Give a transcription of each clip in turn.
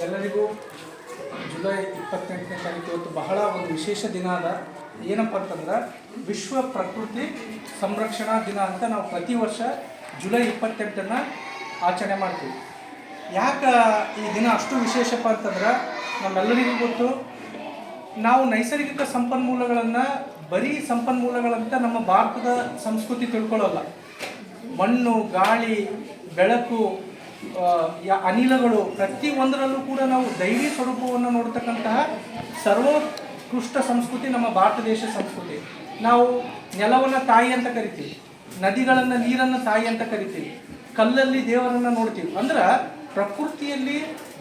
ಎಲ್ಲರಿಗೂ ಜುಲೈ 28ನೇ ತಾರೀಕು ಇವತ್ತು ಬಹಳ ಒಂದು ವಿಶೇಷ ದಿನ ಅದ. ಏನಪ್ಪ ಅಂತಂದ್ರೆ ವಿಶ್ವ ಪ್ರಕೃತಿ ಸಂರಕ್ಷಣಾ ದಿನ ಅಂತ ನಾವು ಪ್ರತಿ ವರ್ಷ ಜುಲೈ 28ನ್ನು ಆಚರಣೆ ಮಾಡ್ತೀವಿ. ಯಾಕೆ ಈ ದಿನ ಅಷ್ಟು ವಿಶೇಷಪ್ಪ ಅಂತಂದ್ರೆ ನಮ್ಮೆಲ್ಲರಿಗೂ ಗೊತ್ತು, ನಾವು ನೈಸರ್ಗಿಕ ಸಂಪನ್ಮೂಲಗಳನ್ನು ಬರೀ ಸಂಪನ್ಮೂಲಗಳಂತ ನಮ್ಮ ಭಾರತದ ಸಂಸ್ಕೃತಿ ತಿಳ್ಕೊಳ್ಳಲ್ಲ. ಮಣ್ಣು, ಗಾಳಿ, ಬೆಳಕು, ಅನಿಲಗಳು ಪ್ರತಿಯೊಂದರಲ್ಲೂ ಕೂಡ ನಾವು ದೈವಿ ಸ್ವರೂಪವನ್ನು ನೋಡ್ತಕ್ಕಂತಹ ಸರ್ವೋತ್ಕೃಷ್ಟ ಸಂಸ್ಕೃತಿ ನಮ್ಮ ಭಾರತ ದೇಶ ಸಂಸ್ಕೃತಿ. ನಾವು ನೆಲವನ್ನು ತಾಯಿ ಅಂತ ಕರಿತೀವಿ, ನದಿಗಳನ್ನು ನೀರನ್ನು ತಾಯಿ ಅಂತ ಕರಿತೀವಿ, ಕಲ್ಲಲ್ಲಿ ದೇವರನ್ನು ನೋಡ್ತೀವಿ. ಅಂದ್ರೆ ಪ್ರಕೃತಿಯಲ್ಲಿ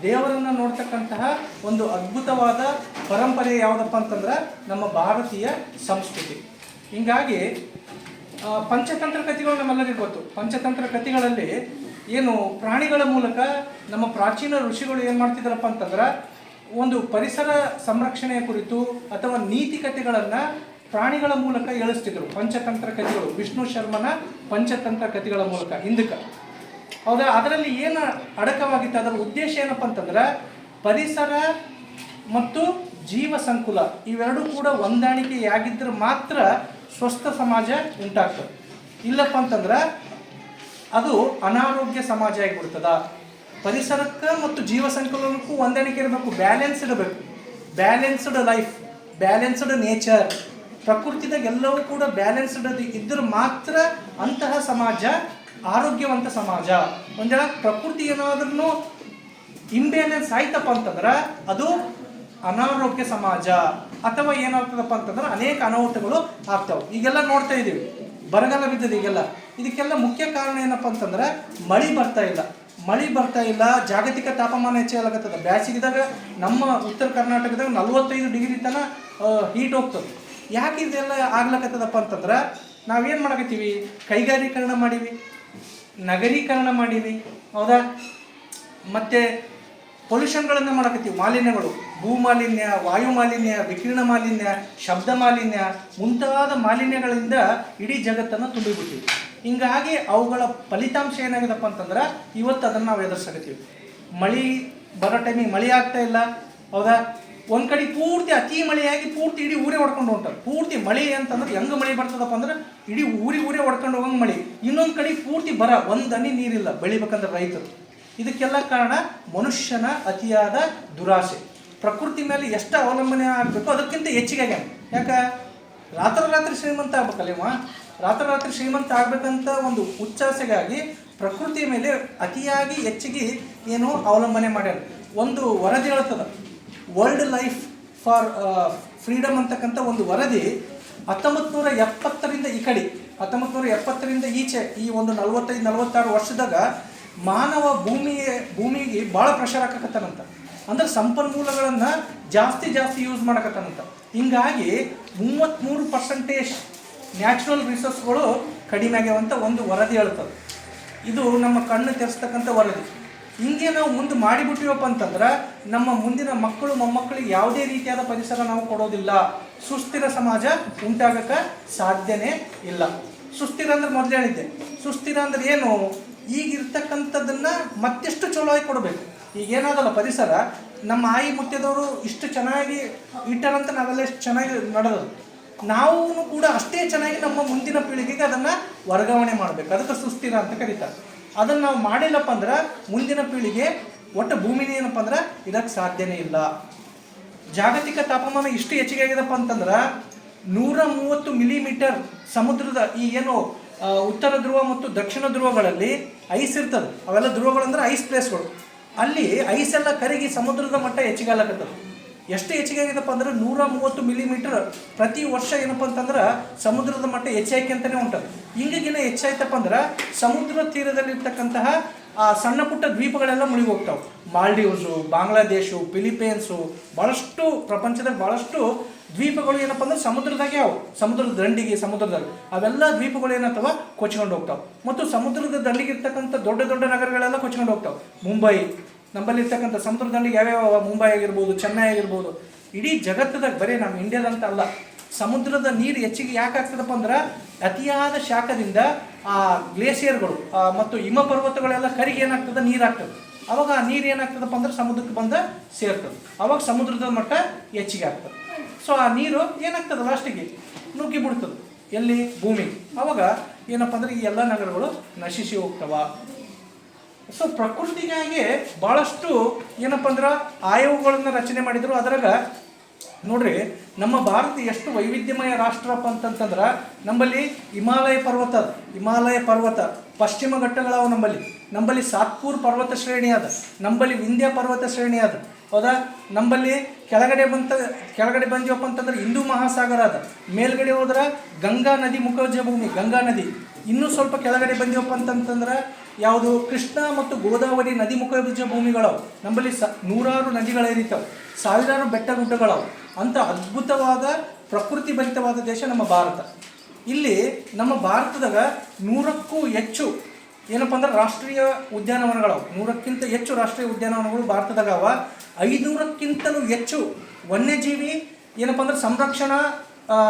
ದೇವರನ್ನು ನೋಡ್ತಕ್ಕಂತಹ ಒಂದು ಅದ್ಭುತವಾದ ಪರಂಪರೆ ಯಾವುದಪ್ಪ ಅಂತಂದ್ರೆ ನಮ್ಮ ಭಾರತೀಯ ಸಂಸ್ಕೃತಿ. ಹೀಗಾಗಿ ಪಂಚತಂತ್ರ ಕಥೆಗಳು ನಮ್ಮೆಲ್ಲರಿಗೂ ಗೊತ್ತು. ಪಂಚತಂತ್ರ ಕಥೆಗಳಲ್ಲಿ ಏನು ಪ್ರಾಣಿಗಳ ಮೂಲಕ ನಮ್ಮ ಪ್ರಾಚೀನ ಋಷಿಗಳು ಏನು ಮಾಡ್ತಿದ್ದಾರಪ್ಪ ಅಂತಂದ್ರೆ ಒಂದು ಪರಿಸರ ಸಂರಕ್ಷಣೆಯ ಕುರಿತು ಅಥವಾ ನೀತಿ ಕಥೆಗಳನ್ನು ಪ್ರಾಣಿಗಳ ಮೂಲಕ ಹೇಳಿಸ್ತಿದ್ರು. ಪಂಚತಂತ್ರ ಕಥೆಗಳು, ವಿಷ್ಣು ಶರ್ಮನ ಪಂಚತಂತ್ರ ಕಥೆಗಳ ಮೂಲಕ ಹಿಂದಕ್ಕೆ. ಹೌದಾ? ಅದರಲ್ಲಿ ಏನು ಅಡಕವಾಗಿತ್ತು, ಅದರ ಉದ್ದೇಶ ಏನಪ್ಪ ಅಂತಂದ್ರೆ ಪರಿಸರ ಮತ್ತು ಜೀವ ಸಂಕುಲ ಇವೆರಡೂ ಕೂಡ ಹೊಂದಾಣಿಕೆಯಾಗಿದ್ದರೆ ಮಾತ್ರ ಸ್ವಸ್ಥ ಸಮಾಜ ಉಂಟಾಗ್ತದೆ. ಇಲ್ಲಪ್ಪ ಅಂತಂದ್ರೆ ಅದು ಅನಾರೋಗ್ಯ ಸಮಾಜ ಆಗಿಬಿಡ್ತದ. ಪರಿಸರಕ್ಕೆ ಮತ್ತು ಜೀವ ಸಂಕುಲನಕ್ಕೂ ಹೊಂದಾಣಿಕೆ ಇರಬೇಕು, ಬ್ಯಾಲೆನ್ಸ್ ಇರಬೇಕು. ಬ್ಯಾಲೆನ್ಸ್ಡ್ ಲೈಫ್, ಬ್ಯಾಲೆನ್ಸ್ಡ್ ನೇಚರ್, ಪ್ರಕೃತಿದಾಗ ಎಲ್ಲವೂ ಕೂಡ ಬ್ಯಾಲೆನ್ಸ್ಡ್ ಇದ್ದರೆ ಮಾತ್ರ ಅಂತಹ ಸಮಾಜ ಆರೋಗ್ಯವಂತ ಸಮಾಜ. ಒಂದೇಳ ಪ್ರಕೃತಿ ಏನಾದ್ರೂ ಇಂಬ್ಯಾಲೆನ್ಸ್ ಆಯ್ತಪ್ಪ ಅಂತಂದ್ರೆ ಅದು ಅನಾರೋಗ್ಯ ಸಮಾಜ, ಅಥವಾ ಏನಾಗ್ತದಪ್ಪ ಅಂತಂದ್ರೆ ಅನೇಕ ಅನಾಹುತಗಳು ಆಗ್ತಾವೆ. ಈಗೆಲ್ಲ ನೋಡ್ತಾ ಇದ್ದೀವಿ, ಬರಗಾಲ ಬಿದ್ದದೆ ಈಗೆಲ್ಲ. ಇದಕ್ಕೆಲ್ಲ ಮುಖ್ಯ ಕಾರಣ ಏನಪ್ಪ ಅಂತಂದ್ರೆ ಮಳೆ ಬರ್ತಾ ಇಲ್ಲ. ಜಾಗತಿಕ ತಾಪಮಾನ ಹೆಚ್ಚಾಗತ್ತದ. ಬ್ಯಾಸಿಗಿದಾಗ ನಮ್ಮ ಉತ್ತರ ಕರ್ನಾಟಕದಾಗ 45 ಡಿಗ್ರಿ ತನಕ ಹೀಟ್ ಹೋಗ್ತದೆ. ಯಾಕೆ ಇದೆಲ್ಲ ಆಗ್ಲಕತ್ತದಪ್ಪ ಅಂತಂದ್ರೆ ನಾವೇನು ಮಾಡಕತ್ತೀವಿ, ಕೈಗಾರೀಕರಣ ಮಾಡೀವಿ, ನಗರೀಕರಣ ಮಾಡೀವಿ, ಹೌದಾ? ಮತ್ತು ಪೊಲ್ಯೂಷನ್ಗಳನ್ನು ಮಾಡಕತ್ತೀವಿ. ಮಾಲಿನ್ಯಗಳು, ಭೂಮಾಲಿನ್ಯ, ವಾಯು ಮಾಲಿನ್ಯ, ವಿಕಿರಣ ಮಾಲಿನ್ಯ, ಶಬ್ದ ಮಾಲಿನ್ಯ ಮುಂತಾದ ಮಾಲಿನ್ಯಗಳಿಂದ ಇಡೀ ಜಗತ್ತನ್ನು ತುಂಬಿಬಿಡ್ತೀವಿ. ಹಿಂಗಾಗಿ ಅವುಗಳ ಫಲಿತಾಂಶ ಏನಾಗಿದೆಪ್ಪ ಅಂತಂದ್ರೆ ಇವತ್ತು ಅದನ್ನು ನಾವು ಎದುರಿಸಕತ್ತೀವಿ. ಮಳೆ ಬರೋ ಟೈಮಿಗೆ ಮಳೆ ಆಗ್ತಾ ಇಲ್ಲ, ಹೌದಾ? ಒಂದು ಕಡೆ ಪೂರ್ತಿ ಅತಿ ಮಳೆಯಾಗಿ ಪೂರ್ತಿ ಇಡೀ ಊರೇ ಹೊಡ್ಕೊಂಡು ಹೊಂಟಾರೆ. ಪೂರ್ತಿ ಮಳೆ ಅಂತಂದ್ರೆ ಹೆಂಗೆ ಮಳೆ ಬರ್ತದಪ್ಪ ಅಂದ್ರೆ ಇಡೀ ಊರೇ ಹೊಡ್ಕೊಂಡು ಹೋಗಂಗೆ ಮಳೆ. ಇನ್ನೊಂದು ಕಡೆ ಪೂರ್ತಿ ಬರ, ಒಂದು ಹನಿ ನೀರಿಲ್ಲ ಬೆಳಿಬೇಕಂದ್ರೆ ರೈತರು. ಇದಕ್ಕೆಲ್ಲ ಕಾರಣ ಮನುಷ್ಯನ ಅತಿಯಾದ ದುರಾಸೆ. ಪ್ರಕೃತಿ ಮೇಲೆ ಎಷ್ಟು ಅವಲಂಬನೆ ಆಗಬೇಕು ಅದಕ್ಕಿಂತ ಹೆಚ್ಚಿಗೆ ಆಗ್ಯಾನ. ಯಾಕೆ ರಾತ್ರಿ ಶ್ರೀಮಂತ ಆಗ್ಬೇಕಲ್ಲೇವ, ರಾತ್ರಿ ಶ್ರೀಮಂತ ಆಗ್ಬೇಕಂತ ಒಂದು ಉಚ್ಚಾಸೆಗಾಗಿ ಪ್ರಕೃತಿಯ ಮೇಲೆ ಅತಿಯಾಗಿ ಹೆಚ್ಚಿಗೆ ಏನು ಅವಲಂಬನೆ ಮಾಡ್ಯಾರ. ಒಂದು ವರದಿ ಹೇಳ್ತದ, ವರ್ಲ್ಡ್ ಲೈಫ್ ಫಾರ್ ಫ್ರೀಡಮ್ ಅಂತಕ್ಕಂಥ ಒಂದು ವರದಿ 1970ರಿಂದ ಈ ಕಡೆ, 1970ರಿಂದ ಈಚೆ ಈ ಒಂದು 45-46 ವರ್ಷದಾಗ ಮಾನವ ಭೂಮಿಗೆ ಭಾಳ ಪ್ರೆಷರ್ ಹಾಕಕತ್ತಾನಂತ. ಅಂದ್ರೆ ಸಂಪನ್ಮೂಲಗಳನ್ನು ಜಾಸ್ತಿ ಯೂಸ್ ಮಾಡಕತ್ತಾನಂತ. ಹಿಂಗಾಗಿ 33% ನ್ಯಾಚುರಲ್ ರಿಸೋರ್ಸ್ಗಳು ಕಡಿಮೆ ಆಗ್ಯಾವಂತ ಒಂದು ವರದಿ ಹೇಳ್ತದೆ. ಇದು ನಮ್ಮ ಕಣ್ಣು ತೆರೆಸ್ತಕ್ಕಂಥ ವರದಿ. ಹಿಂಗೆ ನಾವು ಮುಂದೆ ಮಾಡಿಬಿಟ್ಟಿವಪ್ಪ ಅಂತಂದ್ರೆ ನಮ್ಮ ಮುಂದಿನ ಮಕ್ಕಳು ಮೊಮ್ಮಕ್ಕಳಿಗೆ ಯಾವುದೇ ರೀತಿಯಾದ ಪರಿಸರ ನಾವು ಕೊಡೋದಿಲ್ಲ. ಸುಸ್ಥಿರ ಸಮಾಜ ಉಂಟಾಗಕ್ಕೆ ಸಾಧ್ಯನೇ ಇಲ್ಲ. ಸುಸ್ಥಿರ ಅಂದ್ರೆ ಮೊದಲು ಹೇಳಿದ್ದೆ, ಸುಸ್ಥಿರ ಅಂದ್ರೆ ಏನು, ಈಗಿರ್ತಕ್ಕಂಥದ್ದನ್ನು ಮತ್ತೆಷ್ಟು ಚಲೋ ಆಗಿ ಕೊಡಬೇಕು. ಈಗೇನಾದಲ್ಲ ಪರಿಸರ, ನಮ್ಮ ಆಯಿ ಮುತ್ಯದವರು ಇಷ್ಟು ಚೆನ್ನಾಗಿ ಇಟ್ಟರಂತ ನಾವೆಲ್ಲ ಎಷ್ಟು ಚೆನ್ನಾಗಿ ನಡೆದದು, ನಾವು ಕೂಡ ಅಷ್ಟೇ ಚೆನ್ನಾಗಿ ನಮ್ಮ ಮುಂದಿನ ಪೀಳಿಗೆಗೆ ಅದನ್ನು ವರ್ಗಾವಣೆ ಮಾಡಬೇಕು. ಅದಕ್ಕೆ ಸುಸ್ಥಿರ ಅಂತ ಕರೀತಾರೆ. ಅದನ್ನು ನಾವು ಮಾಡಿಲ್ಲಪ್ಪ ಅಂದ್ರೆ ಮುಂದಿನ ಪೀಳಿಗೆ ಒಟ್ಟು ಭೂಮಿನೇ ಏನಪ್ಪ ಅಂದ್ರೆ ಇದಕ್ಕೆ ಸಾಧ್ಯನೇ ಇಲ್ಲ. ಜಾಗತಿಕ ತಾಪಮಾನ ಇಷ್ಟು ಹೆಚ್ಚಿಗೆ ಆಗಿದಪ್ಪ ಅಂತಂದ್ರೆ 130 ಮಿಲಿಮೀಟರ್ ಸಮುದ್ರದ ಈ ಏನು ಉತ್ತರ ಧ್ರುವ ಮತ್ತು ದಕ್ಷಿಣ ಧ್ರುವಗಳಲ್ಲಿ ಐಸ್ ಇರ್ತದೆ. ಅವೆಲ್ಲ ಧ್ರುವಗಳಂದ್ರೆ ಐಸ್ ಪ್ಲೇಸ್ಗಳು. ಅಲ್ಲಿ ಐಸ್ ಎಲ್ಲ ಕರಗಿ ಸಮುದ್ರದ ಮಟ್ಟ ಹೆಚ್ಚಿಗೆ ಆಗ್ಲಕತ್ತದ. ಎಷ್ಟು ಹೆಚ್ಚಿಗೆ ಆಗಿದಪ್ಪ ಅಂದ್ರೆ 130 ಮಿಲಿಮೀಟರ್ ಪ್ರತಿ ವರ್ಷ ಏನಪ್ಪ ಅಂತಂದ್ರೆ ಸಮುದ್ರದ ಮಟ್ಟ ಹೆಚ್ಚಾಯ್ಕೆ ಅಂತಲೇ ಉಂಟದು. ಹಿಂಗಿನ ಹೆಚ್ಚಾಯ್ತಪ್ಪ ಅಂದ್ರೆ ಸಮುದ್ರ ತೀರದಲ್ಲಿರ್ತಕ್ಕಂತಹ ಆ ಸಣ್ಣ ಪುಟ್ಟ ದ್ವೀಪಗಳೆಲ್ಲ ಮುಳುಗಿ ಹೋಗ್ತಾವೆ. ಮಾಲ್ಡೀವ್ಸು, ಬಾಂಗ್ಲಾದೇಶು, ಫಿಲಿಪೈನ್ಸು, ಭಾಳಷ್ಟು ಪ್ರಪಂಚದಾಗ ಭಾಳಷ್ಟು ದ್ವೀಪಗಳು ಏನಪ್ಪ ಅಂದ್ರೆ ಸಮುದ್ರದಾಗೆ ಅವು, ಸಮುದ್ರದ ದಂಡಿಗೆ, ಸಮುದ್ರದಲ್ಲಿ ಅವೆಲ್ಲ ದ್ವೀಪಗಳು ಏನತ್ತವ ಕೊಚ್ಕೊಂಡು ಹೋಗ್ತಾವೆ. ಮತ್ತು ಸಮುದ್ರದ ದಂಡಿಗೆ ಇರ್ತಕ್ಕಂಥ ದೊಡ್ಡ ನಗರಗಳೆಲ್ಲ ಕೊಚ್ಕೊಂಡು ಹೋಗ್ತಾವೆ. ಮುಂಬೈ, ನಮ್ಮಲ್ಲಿರ್ತಕ್ಕಂಥ ಸಮುದ್ರ ದಂಡಿಗೆ ಯಾವ್ಯಾವ, ಮುಂಬೈ ಆಗಿರ್ಬೋದು, ಚೆನ್ನೈ ಆಗಿರ್ಬೋದು, ಇಡೀ ಜಗತ್ತದಾಗ ಬರೀ ನಮ್ಮ ಇಂಡಿಯಾದಂತ ಅಲ್ಲ, ಸಮುದ್ರದ ನೀರು ಹೆಚ್ಚಿಗೆ ಯಾಕೆ ಆಗ್ತದಪ್ಪ ಅಂದ್ರೆ ಅತಿಯಾದ ಶಾಖದಿಂದ ಆ ಗ್ಲೇಸಿಯರ್ಗಳು ಮತ್ತು ಹಿಮ ಪರ್ವತಗಳೆಲ್ಲ ಕರಿಗೆ ಏನಾಗ್ತದೆ, ನೀರಾಗ್ತದೆ. ಅವಾಗ ಆ ನೀರು ಏನಾಗ್ತದಪ್ಪ ಅಂದ್ರೆ ಸಮುದ್ರಕ್ಕೆ ಬಂದು ಸೇರ್ತದೆ. ಅವಾಗ ಸಮುದ್ರದ ಮಟ್ಟ ಹೆಚ್ಚಿಗೆ ಆಗ್ತದೆ. ಸೊ ಆ ನೀರು ಏನಾಗ್ತದೆ ಲಾಸ್ಟಿಗೆ ನುಗ್ಗಿ ಬಿಡ್ತದೆ ಎಲ್ಲಿ ಭೂಮಿಗೆ. ಅವಾಗ ಏನಪ್ಪ ಅಂದ್ರೆ ಈ ಎಲ್ಲ ನಗರಗಳು ನಶಿಸಿ ಹೋಗ್ತವ. ಸೊ ಪ್ರಕೃತಿಗಾಗಿ ಭಾಳಷ್ಟು ಏನಪ್ಪ ಅಂದ್ರೆ ಆಯೋಗಗಳನ್ನು ರಚನೆ ಮಾಡಿದರು. ಅದರಾಗ ನೋಡ್ರಿ ನಮ್ಮ ಭಾರತ ಎಷ್ಟು ವೈವಿಧ್ಯಮಯ ರಾಷ್ಟ್ರಪ್ಪ ಅಂತಂತಂದ್ರೆ ನಮ್ಮಲ್ಲಿ ಹಿಮಾಲಯ ಪರ್ವತ ಪಶ್ಚಿಮ ಘಟ್ಟಗಳವ, ನಂಬಲ್ಲಿ ಸಾತ್ಪುರ್ ಪರ್ವತ ಶ್ರೇಣಿ ಅದ, ನಂಬಲ್ಲಿ ವಿಂಧ್ಯ ಪರ್ವತ ಶ್ರೇಣಿ ಅದ, ಹೌದಾ. ನಂಬಲ್ಲಿ ಕೆಳಗಡೆ ಬಂದಿವಪ್ಪ ಅಂತಂದ್ರೆ ಹಿಂದೂ ಮಹಾಸಾಗರ ಅದ, ಮೇಲ್ಗಡೆ ಹೋದ್ರೆ ಗಂಗಾ ನದಿ ಮುಖಜ ಭೂಮಿ, ಗಂಗಾ ನದಿ. ಇನ್ನೂ ಸ್ವಲ್ಪ ಕೆಳಗಡೆ ಬಂದಿವಪ್ಪ ಅಂತಂತಂದ್ರೆ ಯಾವುದು ಕೃಷ್ಣ ಮತ್ತು ಗೋದಾವರಿ ನದಿ ಮುಖಜ ಭೂಮಿಗಳವು. ನಂಬಲ್ಲಿ ನೂರಾರು ನದಿಗಳು ಹರಿತಾವೆ, ಸಾವಿರಾರು ಬೆಟ್ಟ ಗುಡ್ಡಗಳವು. ಅಂಥ ಅದ್ಭುತವಾದ ಪ್ರಕೃತಿ ಭರಿತವಾದ ದೇಶ ನಮ್ಮ ಭಾರತ. ಇಲ್ಲಿ ನಮ್ಮ ಭಾರತದಾಗ 100ಕ್ಕೂ ಹೆಚ್ಚು ಏನಪ್ಪ ಅಂದ್ರೆ ರಾಷ್ಟ್ರೀಯ ಉದ್ಯಾನವನಗಳವು. 100ಕ್ಕಿಂತ ಹೆಚ್ಚು ರಾಷ್ಟ್ರೀಯ ಉದ್ಯಾನವನಗಳು ಭಾರತದಾಗ ಅವ. 500ಕ್ಕಿಂತಲೂ ಹೆಚ್ಚು ವನ್ಯಜೀವಿ ಏನಪ್ಪ ಅಂದ್ರೆ ಸಂರಕ್ಷಣಾ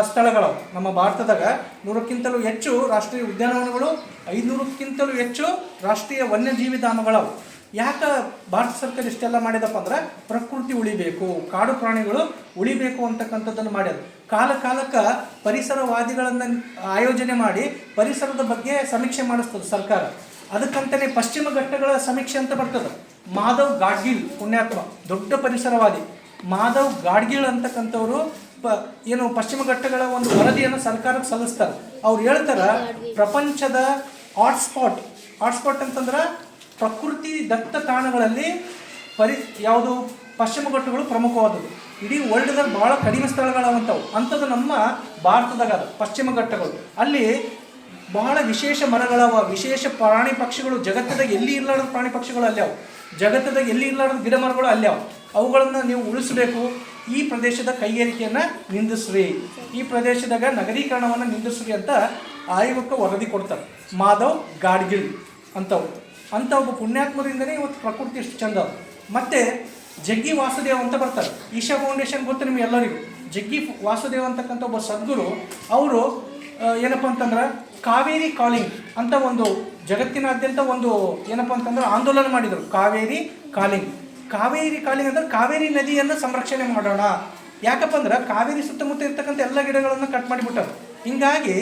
ಸ್ಥಳಗಳವು ನಮ್ಮ ಭಾರತದಾಗ. 100ಕ್ಕಿಂತಲೂ ಹೆಚ್ಚು ರಾಷ್ಟ್ರೀಯ ಉದ್ಯಾನವನಗಳು, 500ಕ್ಕಿಂತಲೂ ಹೆಚ್ಚು ರಾಷ್ಟ್ರೀಯ ವನ್ಯಜೀವಿ ಧಾಮಗಳವು. ಯಾಕೆ ಭಾರತ ಸರ್ಕಾರ ಇಷ್ಟೆಲ್ಲ ಮಾಡಿದಪ್ಪ ಅಂದ್ರೆ ಪ್ರಕೃತಿ ಉಳಿಬೇಕು, ಕಾಡು ಪ್ರಾಣಿಗಳು ಉಳಿಬೇಕು ಅಂತಕ್ಕಂಥದ್ದನ್ನು ಮಾಡ್ಯಾರ. ಕಾಲಕ್ಕೆ ಪರಿಸರವಾದಿಗಳನ್ನು ಆಯೋಜನೆ ಮಾಡಿ ಪರಿಸರದ ಬಗ್ಗೆ ಸಮೀಕ್ಷೆ ಮಾಡಿಸ್ತದೆ ಸರ್ಕಾರ. ಅದಕ್ಕಂತಲೇ ಪಶ್ಚಿಮ ಘಟ್ಟಗಳ ಸಮೀಕ್ಷೆ ಅಂತ ಬರ್ತದೆ. ಮಾಧವ್ ಗಾಡ್ಗೀಳ್ ಪುಣ್ಯಾತ್ಮ, ದೊಡ್ಡ ಪರಿಸರವಾದಿ ಮಾಧವ್ ಗಾಡ್ಗೀಳ್ ಅಂತಕ್ಕಂಥವ್ರು ಏನು ಪಶ್ಚಿಮ ಘಟ್ಟಗಳ ಒಂದು ವರದಿಯನ್ನು ಸರ್ಕಾರಕ್ಕೆ ಸಲ್ಲಿಸ್ತಾರೆ. ಅವ್ರು ಹೇಳ್ತಾರೆ ಪ್ರಪಂಚದ ಹಾಟ್ಸ್ಪಾಟ್ ಅಂತಂದ್ರೆ ಪ್ರಕೃತಿ ದತ್ತ ತಾಣಗಳಲ್ಲಿ ಯಾವುದು ಪಶ್ಚಿಮ ಘಟ್ಟಗಳು ಪ್ರಮುಖವಾದದ್ದು. ಇಡೀ ವರ್ಲ್ಡ್ದಾಗ ಭಾಳ ಕಡಿಮೆ ಸ್ಥಳಗಳವಂಥವು. ಅಂಥದ್ದು ನಮ್ಮ ಭಾರತದಾಗ ಅದು ಪಶ್ಚಿಮ ಘಟ್ಟಗಳು. ಅಲ್ಲಿ ಬಹಳ ವಿಶೇಷ ಮರಗಳವ, ವಿಶೇಷ ಪ್ರಾಣಿ ಪಕ್ಷಿಗಳು, ಜಗತ್ತದಾಗ ಎಲ್ಲಿ ಇರಲಾರ್ದ ಪ್ರಾಣಿ ಪಕ್ಷಿಗಳು ಅಲ್ಯಾವ, ಜಗತ್ತದಾಗ ಎಲ್ಲಿ ಇರಲಾರ್ದ ಗಿಡ ಮರಗಳು ಅಲ್ಯಾವ. ಅವುಗಳನ್ನು ನೀವು ಉಳಿಸಬೇಕು. ಈ ಪ್ರದೇಶದ ಕೈಗಾರಿಕೆಯನ್ನು ನಿಂದಿಸ್ರಿ, ಈ ಪ್ರದೇಶದಾಗ ನಗರೀಕರಣವನ್ನು ನಿಂದಿಸ್ರಿ ಅಂತ ಆಯೋಗಕ್ಕೆ ವರದಿ ಕೊಡ್ತಾರೆ. ಮಾಧವ್ ಗಾಡ್ಗಿಳ್ ಅಂಥ ಒಬ್ಬ ಪುಣ್ಯಾತ್ಮರಿಂದನೇ ಇವತ್ತು ಪ್ರಕೃತಿ ಎಷ್ಟು ಚಂದ. ಮತ್ತು ಜಗ್ಗಿ ವಾಸುದೇವ್ ಅಂತ ಬರ್ತಾರೆ. ಈಶಾ ಫೌಂಡೇಶನ್ ಗೊತ್ತು ನಿಮ್ಗೆ ಎಲ್ಲರಿಗೂ. ಜಗ್ಗಿ ವಾಸುದೇವ್ ಅಂತಕ್ಕಂಥ ಒಬ್ಬ ಸದ್ಗುರು, ಅವರು ಏನಪ್ಪ ಅಂತಂದ್ರೆ ಕಾವೇರಿ ಕಾಲಿಂಗ್ ಅಂತ ಒಂದು ಜಗತ್ತಿನಾದ್ಯಂತ ಒಂದು ಏನಪ್ಪ ಅಂತಂದ್ರೆ ಆಂದೋಲನ ಮಾಡಿದರು. ಕಾವೇರಿ ಕಾಲಿಂಗ್ ಅಂದರೆ ಕಾವೇರಿ ನದಿಯನ್ನು ಸಂರಕ್ಷಣೆ ಮಾಡೋಣ. ಯಾಕಪ್ಪ ಅಂದ್ರೆ ಕಾವೇರಿ ಸುತ್ತಮುತ್ತ ಇರ್ತಕ್ಕಂಥ ಎಲ್ಲ ಗಿಡಗಳನ್ನು ಕಟ್ ಮಾಡಿಬಿಟ್ಟರು. ಹೀಗಾಗಿ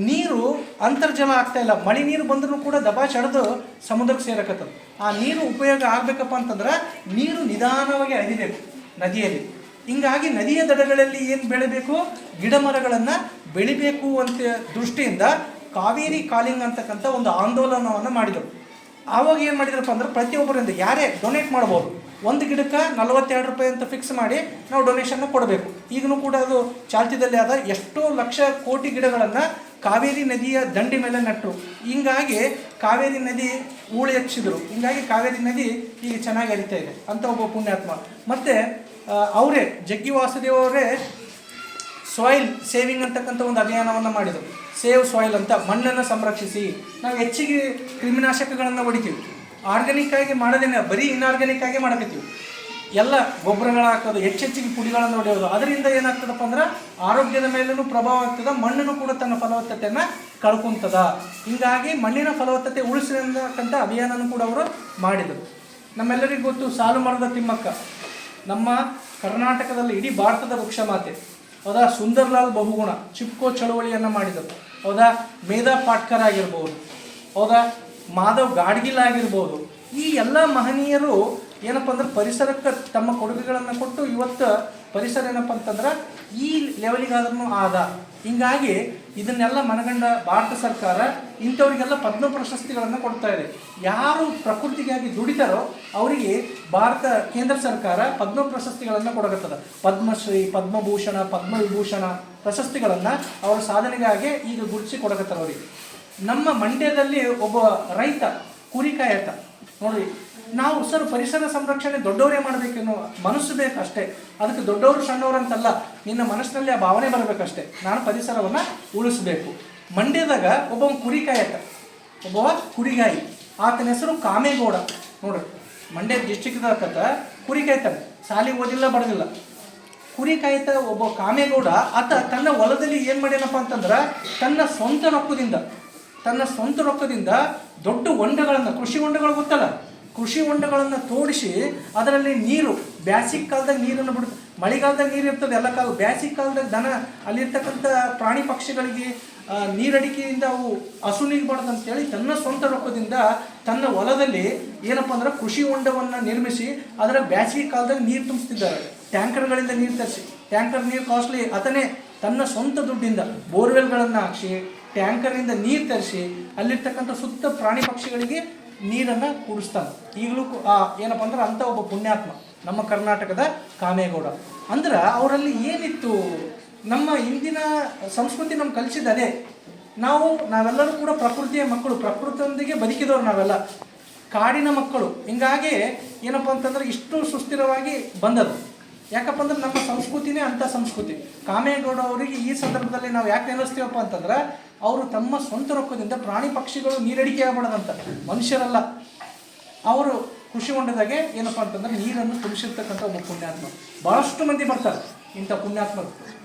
ನೀರು ಅಂತರ್ಜಲ ಆಗ್ತಾಯಿಲ್ಲ. ಮಳೆ ನೀರು ಬಂದರೂ ಕೂಡ ದಬಾಚ್ ಹರಿದು ಸಮುದ್ರಕ್ಕೆ ಸೇರಕತ್ತದ. ಆ ನೀರು ಉಪಯೋಗ ಆಗಬೇಕಪ್ಪ ಅಂತಂದ್ರೆ ನೀರು ನಿಧಾನವಾಗಿ ಹರಿಬೇಕು ನದಿಯಲ್ಲಿ. ಹೀಗಾಗಿ ನದಿಯ ದಡಗಳಲ್ಲಿ ಏನು ಬೆಳಿಬೇಕು, ಗಿಡ ಮರಗಳನ್ನು ಬೆಳಿಬೇಕು ಅಂತ ದೃಷ್ಟಿಯಿಂದ ಕಾವೇರಿ ಕಾಲಿಂಗ್ ಅಂತಕ್ಕಂಥ ಒಂದು ಆಂದೋಲನವನ್ನು ಮಾಡಿದರು. ಆವಾಗ ಏನು ಮಾಡಿದ್ರಪ್ಪ ಅಂದ್ರೆ ಪ್ರತಿಯೊಬ್ಬರಿಂದ ಯಾರೇ ಡೊನೇಟ್ ಮಾಡ್ಬೋದು. ಒಂದು ಗಿಡಕ್ಕೆ 42 ರೂಪಾಯಿ ಅಂತ ಫಿಕ್ಸ್ ಮಾಡಿ ನಾವು ಡೊನೇಷನ್ನ ಕೊಡಬೇಕು. ಈಗಲೂ ಕೂಡ ಅದು ಚಾಲ್ತಿದಲ್ಲಿ ಆದ. ಎಷ್ಟೋ ಲಕ್ಷ ಕೋಟಿ ಗಿಡಗಳನ್ನು ಕಾವೇರಿ ನದಿಯ ದಂಡಿ ಮೇಲೆ ನೆಟ್ಟರು. ಹೀಗಾಗಿ ಕಾವೇರಿ ನದಿ ಹೂಳು ಹೆಚ್ಚಿದ್ರು. ಹೀಗಾಗಿ ಕಾವೇರಿ ನದಿ ಈಗ ಚೆನ್ನಾಗಿ ಹರಿತಾ ಇದೆ ಅಂತ ಒಬ್ಬ ಪುಣ್ಯಾತ್ಮ. ಮತ್ತು ಅವರೇ ಜಗ್ಗಿ ವಾಸುದೇವ್ ಅವರೇ ಸಾಯಿಲ್ ಸೇವಿಂಗ್ ಅಂತಕ್ಕಂಥ ಒಂದು ಅಭಿಯಾನವನ್ನು ಮಾಡಿದರು. ಸೇವ್ ಸಾಯಿಲ್ ಅಂತ, ಮಣ್ಣನ್ನು ಸಂರಕ್ಷಿಸಿ. ನಾವು ಹೆಚ್ಚಿಗೆ ಕ್ರಿಮಿನಾಶಕಗಳನ್ನು ಹೊಡಿತೀವಿ. ಆರ್ಗ್ಯಾನಿಕ್ ಆಗಿ ಮಾಡೋದೇನೆ, ಬರೀ ಇನ್ಆರ್ಗ್ಯಾನಿಕ್ ಆಗಿ ಮಾಡಕತ್ತೀವಿ. ಎಲ್ಲ ಗೊಬ್ಬರಗಳು ಹಾಕೋದು, ಹೆಚ್ಚೆಚ್ಚಿಗೆ ಪುಡಿಗಳನ್ನು ಹೊಡೆಯೋದು. ಅದರಿಂದ ಏನಾಗ್ತದಪ್ಪ ಅಂದ್ರೆ ಆರೋಗ್ಯದ ಮೇಲೂ ಪ್ರಭಾವ ಆಗ್ತದೆ, ಮಣ್ಣನ್ನು ಕೂಡ ತನ್ನ ಫಲವತ್ತತೆಯನ್ನು ಕಳ್ಕೊತದ. ಹೀಗಾಗಿ ಮಣ್ಣಿನ ಫಲವತ್ತತೆ ಉಳಿಸಿರ್ತಕ್ಕಂಥ ಅಭಿಯಾನನೂ ಕೂಡ ಅವರು ಮಾಡಿದರು. ನಮ್ಮೆಲ್ಲರಿಗೂ ಗೊತ್ತು ಸಾಲು ಮರದ ತಿಮ್ಮಕ್ಕ ನಮ್ಮ ಕರ್ನಾಟಕದಲ್ಲಿ ಇಡೀ ಭಾರತದ ವೃಕ್ಷ ಮಾತೆ. ಹೌದಾ. ಸುಂದರ್ಲಾಲ್ ಬಹುಗುಣ ಚಿಪ್ಕೋ ಚಳವಳಿಯನ್ನು ಮಾಡಿದರು. ಹೌದಾ. ಮೇಧಾ ಪಾಟ್ಕರ್ ಆಗಿರ್ಬೋದು, ಹೌದಾ, ಮಾಧವ್ ಗಾಡ್ಗಿಲ್ ಆಗಿರ್ಬೋದು. ಈ ಎಲ್ಲ ಮಹನೀಯರು ಏನಪ್ಪ ಅಂದ್ರೆ ಪರಿಸರಕ್ಕೆ ತಮ್ಮ ಕೊಡುಗೆಗಳನ್ನು ಕೊಟ್ಟು ಇವತ್ತು ಪರಿಸರ ಏನಪ್ಪ ಅಂತಂದ್ರೆ ಈ ಲೆವೆಲಿಗಾದ್ರೂ ಆದ. ಹೀಗಾಗಿ ಇದನ್ನೆಲ್ಲ ಮನಗಂಡ ಭಾರತ ಸರ್ಕಾರ ಇಂಥವರಿಗೆಲ್ಲ ಪದ್ಮ ಪ್ರಶಸ್ತಿಗಳನ್ನು ಕೊಡ್ತಾ ಇದೆ. ಯಾರು ಪ್ರಕೃತಿಗಾಗಿ ದುಡಿತಾರೋ ಅವರಿಗೆ ಭಾರತ ಕೇಂದ್ರ ಸರ್ಕಾರ ಪದ್ಮ ಪ್ರಶಸ್ತಿಗಳನ್ನು ಕೊಡಕತ್ತದ. ಪದ್ಮಶ್ರೀ, ಪದ್ಮಭೂಷಣ, ಪದ್ಮವಿಭೂಷಣ ಪ್ರಶಸ್ತಿಗಳನ್ನು ಅವರ ಸಾಧನೆಗಾಗಿ ಈಗ ಗುರುತಿಸಿ ಕೊಡಕತ್ತಾರ ಅವರಿಗೆ. ನಮ್ಮ ಮಂಡ್ಯದಲ್ಲಿ ಒಬ್ಬ ರೈತ ಕುರಿ ಕಾಯತ ನೋಡ್ರಿ. ನಾವು ಸರ್ ಪರಿಸರ ಸಂರಕ್ಷಣೆ ದೊಡ್ಡವರೇ ಮಾಡಬೇಕೇನೋ ಮನಸ್ಸು ಬೇಕಷ್ಟೇ. ಅದಕ್ಕೆ ದೊಡ್ಡವರು ಸಣ್ಣವರು ಅಂತಲ್ಲ, ನಿನ್ನ ಮನಸ್ಸಿನಲ್ಲಿ ಆ ಭಾವನೆ ಬರಬೇಕಷ್ಟೇ. ನಾನು ಪರಿಸರವನ್ನು ಉಳಿಸಬೇಕು. ಮಂಡ್ಯದಾಗ ಒಬ್ಬ ಕುರಿ ಕಾಯತ, ಒಬ್ಬ ಕುರಿಗಾಯಿ, ಆತನ ಹೆಸರು ಕಾಮೇಗೌಡ. ನೋಡ್ರಿ, ಮಂಡ್ಯ ಡಿಸ್ಟಿಕ್ದಾಗತ್ತ ಕುರಿ ಕಾಯ್ತಾನೆ, ಸಾಲಿ ಓದಿಲ್ಲ ಬರೋದಿಲ್ಲ. ಕುರಿ ಕಾಯ್ತ ಒಬ್ಬ ಕಾಮೇಗೌಡ ಆತ ತನ್ನ ಹೊಲದಲ್ಲಿ ಏನು ಮಾಡ್ಯಾನಪ್ಪ ಅಂತಂದ್ರೆ ತನ್ನ ಸ್ವಂತ ರೊಕ್ಕದಿಂದ ದೊಡ್ಡ ಹೊಂಡಗಳನ್ನು, ಕೃಷಿ ಹೊಂಡಗಳು ಗೊತ್ತಲ್ಲ, ಕೃಷಿ ಹೊಂಡಗಳನ್ನು ತೋಡಿಸಿ ಅದರಲ್ಲಿ ನೀರು ಬ್ಯಾಸಿಗೆ ಕಾಲದಾಗ ನೀರನ್ನು ಬಿಡುತ್ತೆ. ಮಳೆಗಾಲದಾಗ ನೀರು ಇರ್ತದೆ ಎಲ್ಲ ಕಾಲ. ಬ್ಯಾಸಿಗೆ ಕಾಲದಾಗ ದನ ಅಲ್ಲಿರ್ತಕ್ಕಂಥ ಪ್ರಾಣಿ ಪಕ್ಷಿಗಳಿಗೆ ನೀರಡಿಕೆಯಿಂದ ಅವು ಹಸುನಿಗಬಾರ್ದು ಅಂತೇಳಿ ತನ್ನ ಸ್ವಂತ ರೊಕ್ಕದಿಂದ ತನ್ನ ಹೊಲದಲ್ಲಿ ಏನಪ್ಪ ಅಂದ್ರೆ ಕೃಷಿ ಹೊಂಡವನ್ನು ನಿರ್ಮಿಸಿ ಅದರ ಬ್ಯಾಸಿಗೆ ಕಾಲದಲ್ಲಿ ನೀರು ತುಂಬಿಸ್ತಿದ್ದಾರೆ. ಟ್ಯಾಂಕರ್ಗಳಿಂದ ನೀರು ತರಿಸಿ, ಟ್ಯಾಂಕರ್ ನೀರು ಕಾಸ್ಟ್ಲಿ, ಅದನ್ನೇ ತನ್ನ ಸ್ವಂತ ದುಡ್ಡಿಂದ ಬೋರ್ವೆಲ್ಗಳನ್ನು ಹಾಕಿಸಿ ಟ್ಯಾಂಕರ್ನಿಂದ ನೀರು ತರಿಸಿ ಅಲ್ಲಿರ್ತಕ್ಕಂಥ ಸುತ್ತ ಪ್ರಾಣಿ ಪಕ್ಷಿಗಳಿಗೆ ನೀರನ್ನು ಕುಡಿಸ್ತಾನೆ. ಈಗಲೂ ಏನಪ್ಪ ಅಂದ್ರೆ ಅಂಥ ಒಬ್ಬ ಪುಣ್ಯಾತ್ಮ ನಮ್ಮ ಕರ್ನಾಟಕದ ಕಾಮೇಗೌಡ. ಅಂದ್ರೆ ಅವರಲ್ಲಿ ಏನಿತ್ತು, ನಮ್ಮ ಇಂದಿನ ಸಂಸ್ಕೃತಿ ನಮ್ಗೆ ಕಲಿಸಿದ ಅದೇ. ನಾವೆಲ್ಲರೂ ಕೂಡ ಪ್ರಕೃತಿಯ ಮಕ್ಕಳು, ಪ್ರಕೃತಿಯೊಂದಿಗೆ ಬದುಕಿದವರು ನಾವೆಲ್ಲ, ಕಾಡಿನ ಮಕ್ಕಳು. ಹಿಂಗಾಗಿ ಏನಪ್ಪ ಅಂತಂದ್ರೆ ಇಷ್ಟು ಸುಸ್ಥಿರವಾಗಿ ಬಂದದು. ಯಾಕಪ್ಪ ಅಂದ್ರೆ ನಮ್ಮ ಸಂಸ್ಕೃತಿನೇ ಅಂಥ ಸಂಸ್ಕೃತಿ. ಕಾಮೇಗೌಡ ಅವರಿಗೆ ಈ ಸಂದರ್ಭದಲ್ಲಿ ನಾವು ಯಾಕೆ ನೆನೆಸ್ತೀವಪ್ಪ ಅಂತಂದ್ರೆ ಅವರು ತಮ್ಮ ಸ್ವಂತ ರೊಕ್ಕದಿಂದ ಪ್ರಾಣಿ ಪಕ್ಷಿಗಳು ನೀರಡಿಕೆ ಆಗ್ಬಾರ್ದಂತ, ಮನುಷ್ಯರಲ್ಲ. ಅವರು ಕೃಷಿ ಹೊಂಡದಾಗೆ ಏನಪ್ಪ ಅಂತಂದ್ರೆ ನೀರನ್ನು ತುಂಬಿಸಿರ್ತಕ್ಕಂಥ ಒಬ್ಬ ಪುಣ್ಯಾತ್ಮ. ಭಾಳಷ್ಟು ಮಂದಿ ಬರ್ತಾರೆ ಇಂಥ ಪುಣ್ಯಾತ್ಮರು.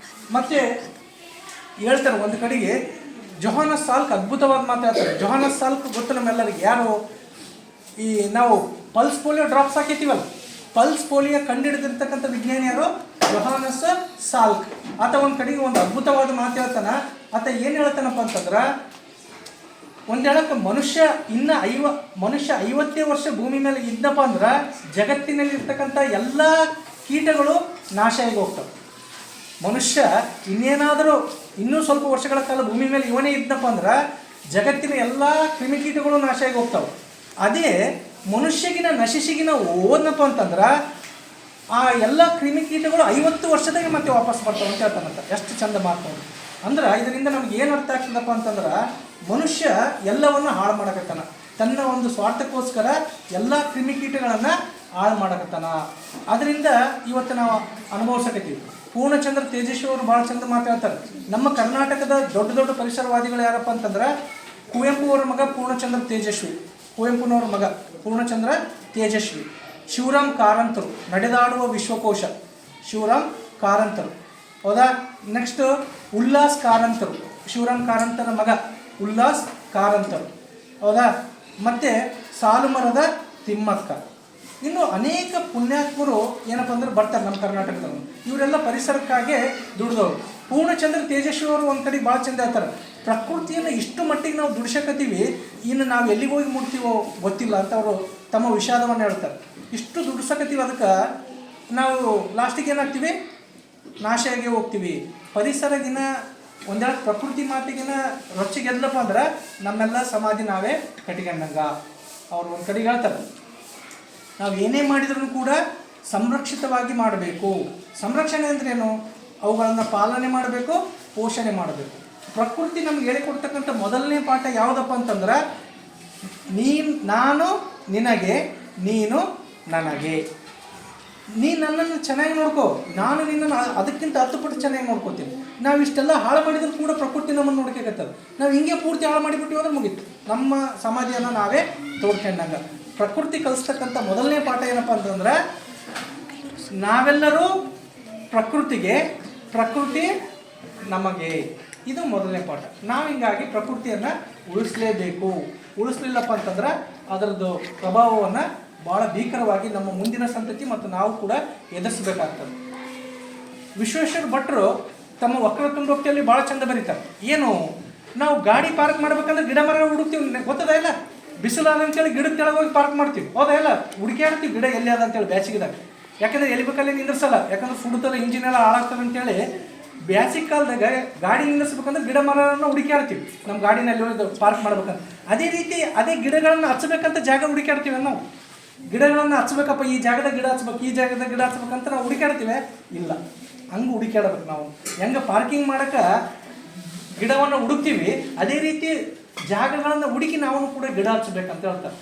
ಮತ್ತು ಹೇಳ್ತಾರೆ ಒಂದು ಕಡೆಗೆ ಜೊಹಾನಸ್ ಸಾಲ್ಕ್ ಅದ್ಭುತವಾದ ಮಾತಾಡ್ತಾರೆ. ಜೊಹಾನಸ್ ಸಾಲ್ಕ್ ಗೊತ್ತು ನಮ್ಮೆಲ್ಲರಿಗೆ. ಯಾರು ಈ ನಾವು ಪಲ್ಸ್ ಪೋಲಿಯೋ ಡ್ರಾಪ್ಸ್ ಹಾಕಿರ್ತೀವಲ್ಲ, ಪಲ್ಸ್ ಪೋಲಿಯೋ ಕಂಡುಹಿಡಿದಿರ್ತಕ್ಕಂಥ ವಿಜ್ಞಾನಿ ಯಾರು? Johannes Salk. ಆತ ಒಂದು ಕಡೆಗೆ ಒಂದು ಅದ್ಭುತವಾದ ಮಾತು ಹೇಳ್ತಾನ. ಆತ ಏನು ಹೇಳ್ತಾನಪ್ಪ ಅಂತಂದ್ರೆ, ಒಂದು ಹೇಳಕ್ಕೆ ಮನುಷ್ಯ 50 ವರ್ಷ ಭೂಮಿ ಮೇಲೆ ಇದ್ದಪ್ಪ ಅಂದ್ರೆ ಜಗತ್ತಿನಲ್ಲಿ ಇರ್ತಕ್ಕಂಥ ಎಲ್ಲ ಕೀಟಗಳು ನಾಶ ಆಗಿ ಹೋಗ್ತವೆ. ಮನುಷ್ಯ ಇನ್ನೂ ಸ್ವಲ್ಪ ವರ್ಷಗಳ ಕಾಲ ಭೂಮಿ ಮೇಲೆ ಇವನೇ ಇದ್ದಪ್ಪ ಅಂದ್ರೆ ಜಗತ್ತಿನ ಎಲ್ಲ ಕ್ರಿಮಿಕೀಟಗಳು ನಾಶ ಆಗಿ ಹೋಗ್ತಾವೆ. ಅದೇ ಮನುಷ್ಯಗಿನ ನಶಿಸಿಗಿನ ಹೋದ್ನಪ್ಪ ಅಂತಂದ್ರೆ ಆ ಎಲ್ಲ ಕ್ರಿಮಿಕೀಟಗಳು 50 ವರ್ಷದಾಗೆ ಮತ್ತೆ ವಾಪಸ್ ಬರ್ತಾವೆ ಅಂತ ಹೇಳ್ತಾನಂತ. ಎಷ್ಟು ಚಂದ ಮಾತು ಅಂದ್ರೆ ಇದರಿಂದ ನಮ್ಗೆ ಏನು ಅರ್ಥ ಆಗ್ತದಪ್ಪ ಅಂತಂದ್ರೆ ಮನುಷ್ಯ ಎಲ್ಲವನ್ನು ಹಾಳು ಮಾಡಕತ್ತಾನ. ತನ್ನ ಒಂದು ಸ್ವಾರ್ಥಕ್ಕೋಸ್ಕರ ಎಲ್ಲ ಕ್ರಿಮಿಕೀಟಗಳನ್ನು ಹಾಳು ಮಾಡಕತ್ತಾನ. ಅದರಿಂದ ಇವತ್ತು ನಾವು ಅನುಭವಿಸಕತ್ತೀವಿ. ಪೂರ್ಣಚಂದ್ರ ತೇಜಸ್ವಿ ಅವರು ಭಾಳ ಚಂದ ಮಾತಾಡ್ತಾರೆ. ನಮ್ಮ ಕರ್ನಾಟಕದ ದೊಡ್ಡ ದೊಡ್ಡ ಪರಿಸರವಾದಿಗಳು ಯಾರಪ್ಪ ಅಂತಂದ್ರೆ ಕುವೆಂಪು ಅವರ ಮಗ ಪೂರ್ಣಚಂದ್ರ ತೇಜಸ್ವಿ, ಕುವೆಂಪುನವ್ರ ಮಗ ಪೂರ್ಣಚಂದ್ರ ತೇಜಸ್ವಿ. ಶಿವರಾಮ್ ಕಾರಂತರು, ನಡೆದಾಡುವ ವಿಶ್ವಕೋಶ, ಶಿವರಾಮ್ ಕಾರಂತರು. ಹೌದಾ? ನೆಕ್ಸ್ಟ್ ಉಲ್ಲಾಸ್ ಕಾರಂತರು, ಶಿವರಾಮ್ ಕಾರಂತರ ಮಗ ಉಲ್ಲಾಸ್ ಕಾರಂತರು. ಹೌದಾ? ಮತ್ತು ಸಾಲುಮರದ ತಿಮ್ಮಕ್ಕ. ಇನ್ನು ಅನೇಕ ಪುಣ್ಯಾತ್ಮರು ಏನಪ್ಪ ಅಂದ್ರೆ ಬರ್ತಾರೆ ನಮ್ಮ ಕರ್ನಾಟಕದವರು. ಇವರೆಲ್ಲ ಪರಿಸರಕ್ಕಾಗಿ ದುಡಿದವರು. ಪೂರ್ಣಚಂದ್ರ ತೇಜಸ್ವಿ ಅವರು ಒಂದು ಕಡೆ ಭಾಳ ಚಂದ ಹೇಳ್ತಾರೆ, ಪ್ರಕೃತಿಯನ್ನು ಇಷ್ಟು ಮಟ್ಟಿಗೆ ನಾವು ದುಡಿಸಕತ್ತೀವಿ, ಇನ್ನು ನಾವು ಎಲ್ಲಿಗೆ ಹೋಗಿ ಮುಟ್ತೀವೋ ಗೊತ್ತಿಲ್ಲ ಅಂತ ಅವರು ತಮ್ಮ ವಿಷಾದವನ್ನು ಹೇಳ್ತಾರೆ. ಇಷ್ಟು ದುಡಿಸಕತ್ತೀವಿ, ಅದಕ್ಕೆ ನಾವು ಲಾಸ್ಟಿಗೆ ಏನಾಗ್ತೀವಿ? ನಾಶಾಗಿ ಹೋಗ್ತೀವಿ. ಪರಿಸರಗಿನ ಒಂದೆರಡು ಪ್ರಕೃತಿ ಮಾತಿಗಿನ ರೊಚ್ಚಿಗೆದ್ದಪ್ಪ ಅಂದ್ರೆ ನಮ್ಮೆಲ್ಲ ಸಮಾಧಿ ನಾವೇ ಕಟ್ಟಿಕೊಂಡಂಗ. ಅವ್ರು ಒಂದು ಕಡೆಗೆ ಹೇಳ್ತಾರೆ, ನಾವು ಏನೇ ಮಾಡಿದ್ರೂ ಕೂಡ ಸಂರಕ್ಷಿತವಾಗಿ ಮಾಡಬೇಕು. ಸಂರಕ್ಷಣೆ ಅಂದ್ರೇನು? ಅವುಗಳನ್ನು ಪಾಲನೆ ಮಾಡಬೇಕು, ಪೋಷಣೆ ಮಾಡಬೇಕು. ಪ್ರಕೃತಿ ನಮ್ಗೆ ಹೇಳಿಕೊಡ್ತಕ್ಕಂಥ ಮೊದಲನೇ ಪಾಠ ಯಾವುದಪ್ಪ ಅಂತಂದ್ರೆ ನಾನು ನಿನಗೆ, ನೀನು ನನಗೆ. ನೀನು ನನ್ನನ್ನು ಚೆನ್ನಾಗಿ ನೋಡ್ಕೋ, ನಾನು ನಿನ್ನನ್ನು ಅದಕ್ಕಿಂತ 10 ಪಟ್ಟು ಚೆನ್ನಾಗಿ ನೋಡ್ಕೋತೀನಿ. ನಾವು ಇಷ್ಟೆಲ್ಲ ಹಾಳು ಮಾಡಿದ್ರು ಕೂಡ ಪ್ರಕೃತಿ ನಮ್ಮನ್ನು ನೋಡ್ಕೋಕತ್ತದ. ನಾವು ಹಿಂಗೆ ಪೂರ್ತಿ ಹಾಳು ಮಾಡಿಬಿಟ್ಟು ಅಂದ್ರೆ ಮುಗೀತು, ನಮ್ಮ ಸಮಾಧಿಯನ್ನು ನಾವೇ ತೋಡ್ಕೊಂಡಂಗ. ಪ್ರಕೃತಿ ಕಲಿಸ್ತಕ್ಕಂಥ ಮೊದಲನೇ ಪಾಠ ಏನಪ್ಪ ಅಂತಂದ್ರೆ ನಾವೆಲ್ಲರೂ ಪ್ರಕೃತಿಗೆ, ಪ್ರಕೃತಿ ನಮಗೆ. ಇದು ಮೊದಲನೇ ಪಾಠ. ನಾವು ಹಿಂಗಾಗಿ ಪ್ರಕೃತಿಯನ್ನು ಉಳಿಸಲೇಬೇಕು. ಉಳಿಸ್ಲಿಲ್ಲಪ್ಪ ಅಂತಂದ್ರೆ ಅದರದ್ದು ಪ್ರಭಾವವನ್ನು ಭಾಳ ಭೀಕರವಾಗಿ ನಮ್ಮ ಮುಂದಿನ ಸಂತತಿ ಮತ್ತು ನಾವು ಕೂಡ ಎದುರಿಸಬೇಕಾಗ್ತದೆ. ವಿಶ್ವೇಶ್ವರ ಭಟ್ರು ತಮ್ಮ ವಕ್ರತುಂಡೋಕ್ತಿಯಲ್ಲಿ ಭಾಳ ಚಂದ ಬರೀತಾರೆ. ಏನು, ನಾವು ಗಾಡಿ ಪಾರ್ಕ್ ಮಾಡ್ಬೇಕಂದ್ರೆ ಗಿಡ ಮರ ಹುಡುಕ್ತೀವಿ, ಗೊತ್ತದ ಇಲ್ಲ? ಬಿಸಿಲಾದ ಅಂತೇಳಿ ಗಿಡದ ಕೆಳಗೆ ಹೋಗಿ ಪಾರ್ಕ್ ಮಾಡ್ತೀವಿ, ಹೌದಾ ಇಲ್ಲ? ಹುಡುಕಾಡ್ತೀವಿ ಗಿಡ ಎಲ್ಲಿ ಅದ ಅಂತೇಳಿ ಬ್ಯಾಸಿಗೆದಾಗ. ಯಾಕಂದರೆ ಎಲ್ಲಿ ಬೇಕಲ್ಲಿ ನಿಂದ್ರಿಸಲ್ಲ, ಯಾಕಂದ್ರೆ ಸುಡುತ್ತದೆ, ಇಂಜಿನ್ ಎಲ್ಲ ಹಾಳಾಗ್ತದೆ ಅಂತೇಳಿ. ಬ್ಯಾಸಿಗೆ ಕಾಲದಾಗ ಗಾಡಿ ನಿಲ್ಲಿಸ್ಬೇಕಂದ್ರೆ ಗಿಡ ಮರವನ್ನು ಹುಡುಕಾಡ್ತೀವಿ, ನಮ್ಮ ಗಾಡಿನಲ್ಲಿ ಹೋಗಿ ಪಾರ್ಕ್ ಮಾಡ್ಬೇಕಂತ. ಅದೇ ರೀತಿ ಅದೇ ಗಿಡಗಳನ್ನು ಹಚ್ಚಬೇಕಂತ ಜಾಗ ಹುಡುಕಾಡ್ತೀವಿ. ನಾವು ಗಿಡಗಳನ್ನು ಹಚ್ಬೇಕಪ್ಪ, ಈ ಜಾಗದಾಗ ಗಿಡ ಹಚ್ಬೇಕು, ಈ ಜಾಗದಾಗ ಗಿಡ ಹಚ್ಬೇಕಂತ ನಾವು ಹುಡುಕಾಡ್ತೀವಿ. ಇಲ್ಲ, ಹಂಗೆ ಹುಡುಕಾಡ್ಬೇಕು. ನಾವು ಹೆಂಗೆ ಪಾರ್ಕಿಂಗ್ ಮಾಡೋಕ್ಕೆ ಗಿಡವನ್ನು ಹುಡುಕ್ತೀವಿ, ಅದೇ ರೀತಿ ಜಾಗಗಳನ್ನು ಹುಡುಕಿ ನಾವು ಕೂಡ ಗಿಡ ಹಚ್ಚಬೇಕಂತ ಹೇಳ್ತಾರೆ.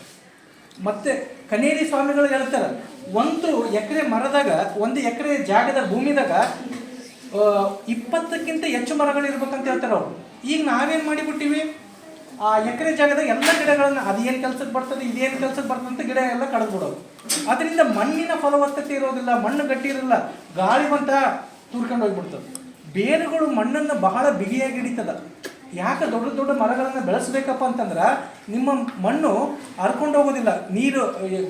ಮತ್ತು ಕನೇರಿ ಸ್ವಾಮಿಗಳು ಹೇಳ್ತಾರೆ, 1 ಎಕರೆ ಮರದಾಗ, 1 ಎಕರೆ ಜಾಗದ ಭೂಮಿದಾಗ 20ಕ್ಕಿಂತ ಹೆಚ್ಚು ಮರಗಳು ಇರ್ಬೇಕಂತ ಹೇಳ್ತಾರೆ ಅವರು. ಈಗ ನಾವೇನು ಮಾಡಿಬಿಟ್ಟಿವಿ, ಆ ಎಕರೆ ಜಾಗದಾಗ ಎಲ್ಲ ಗಿಡಗಳನ್ನು ಅದೇನು ಕೆಲಸಕ್ಕೆ ಬರ್ತದೆ, ಇದೇನು ಕೆಲಸಕ್ಕೆ ಬರ್ತದೆ ಅಂತ ಗಿಡ ಎಲ್ಲ ಕಳೆದ್ಬಿಡೋದು. ಅದರಿಂದ ಮಣ್ಣಿನ ಫಲವತ್ತತೆ ಇರೋದಿಲ್ಲ, ಮಣ್ಣು ಗಟ್ಟಿ ಇರೋದಿಲ್ಲ, ಗಾಳಿ ಬಂತ ತೂರ್ಕೊಂಡು ಹೋಗ್ಬಿಡ್ತದೆ. ಬೇರುಗಳು ಮಣ್ಣನ್ನು ಬಹಳ ಬಿಗಿಯಾಗಿ ಹಿಡಿತದ. ಯಾಕೆ ದೊಡ್ಡ ದೊಡ್ಡ ಮರಗಳನ್ನು ಬೆಳೆಸ್ಬೇಕಪ್ಪ ಅಂತಂದ್ರೆ ನಿಮ್ಮ ಮಣ್ಣು ಹರ್ಕೊಂಡು ಹೋಗೋದಿಲ್ಲ, ನೀರು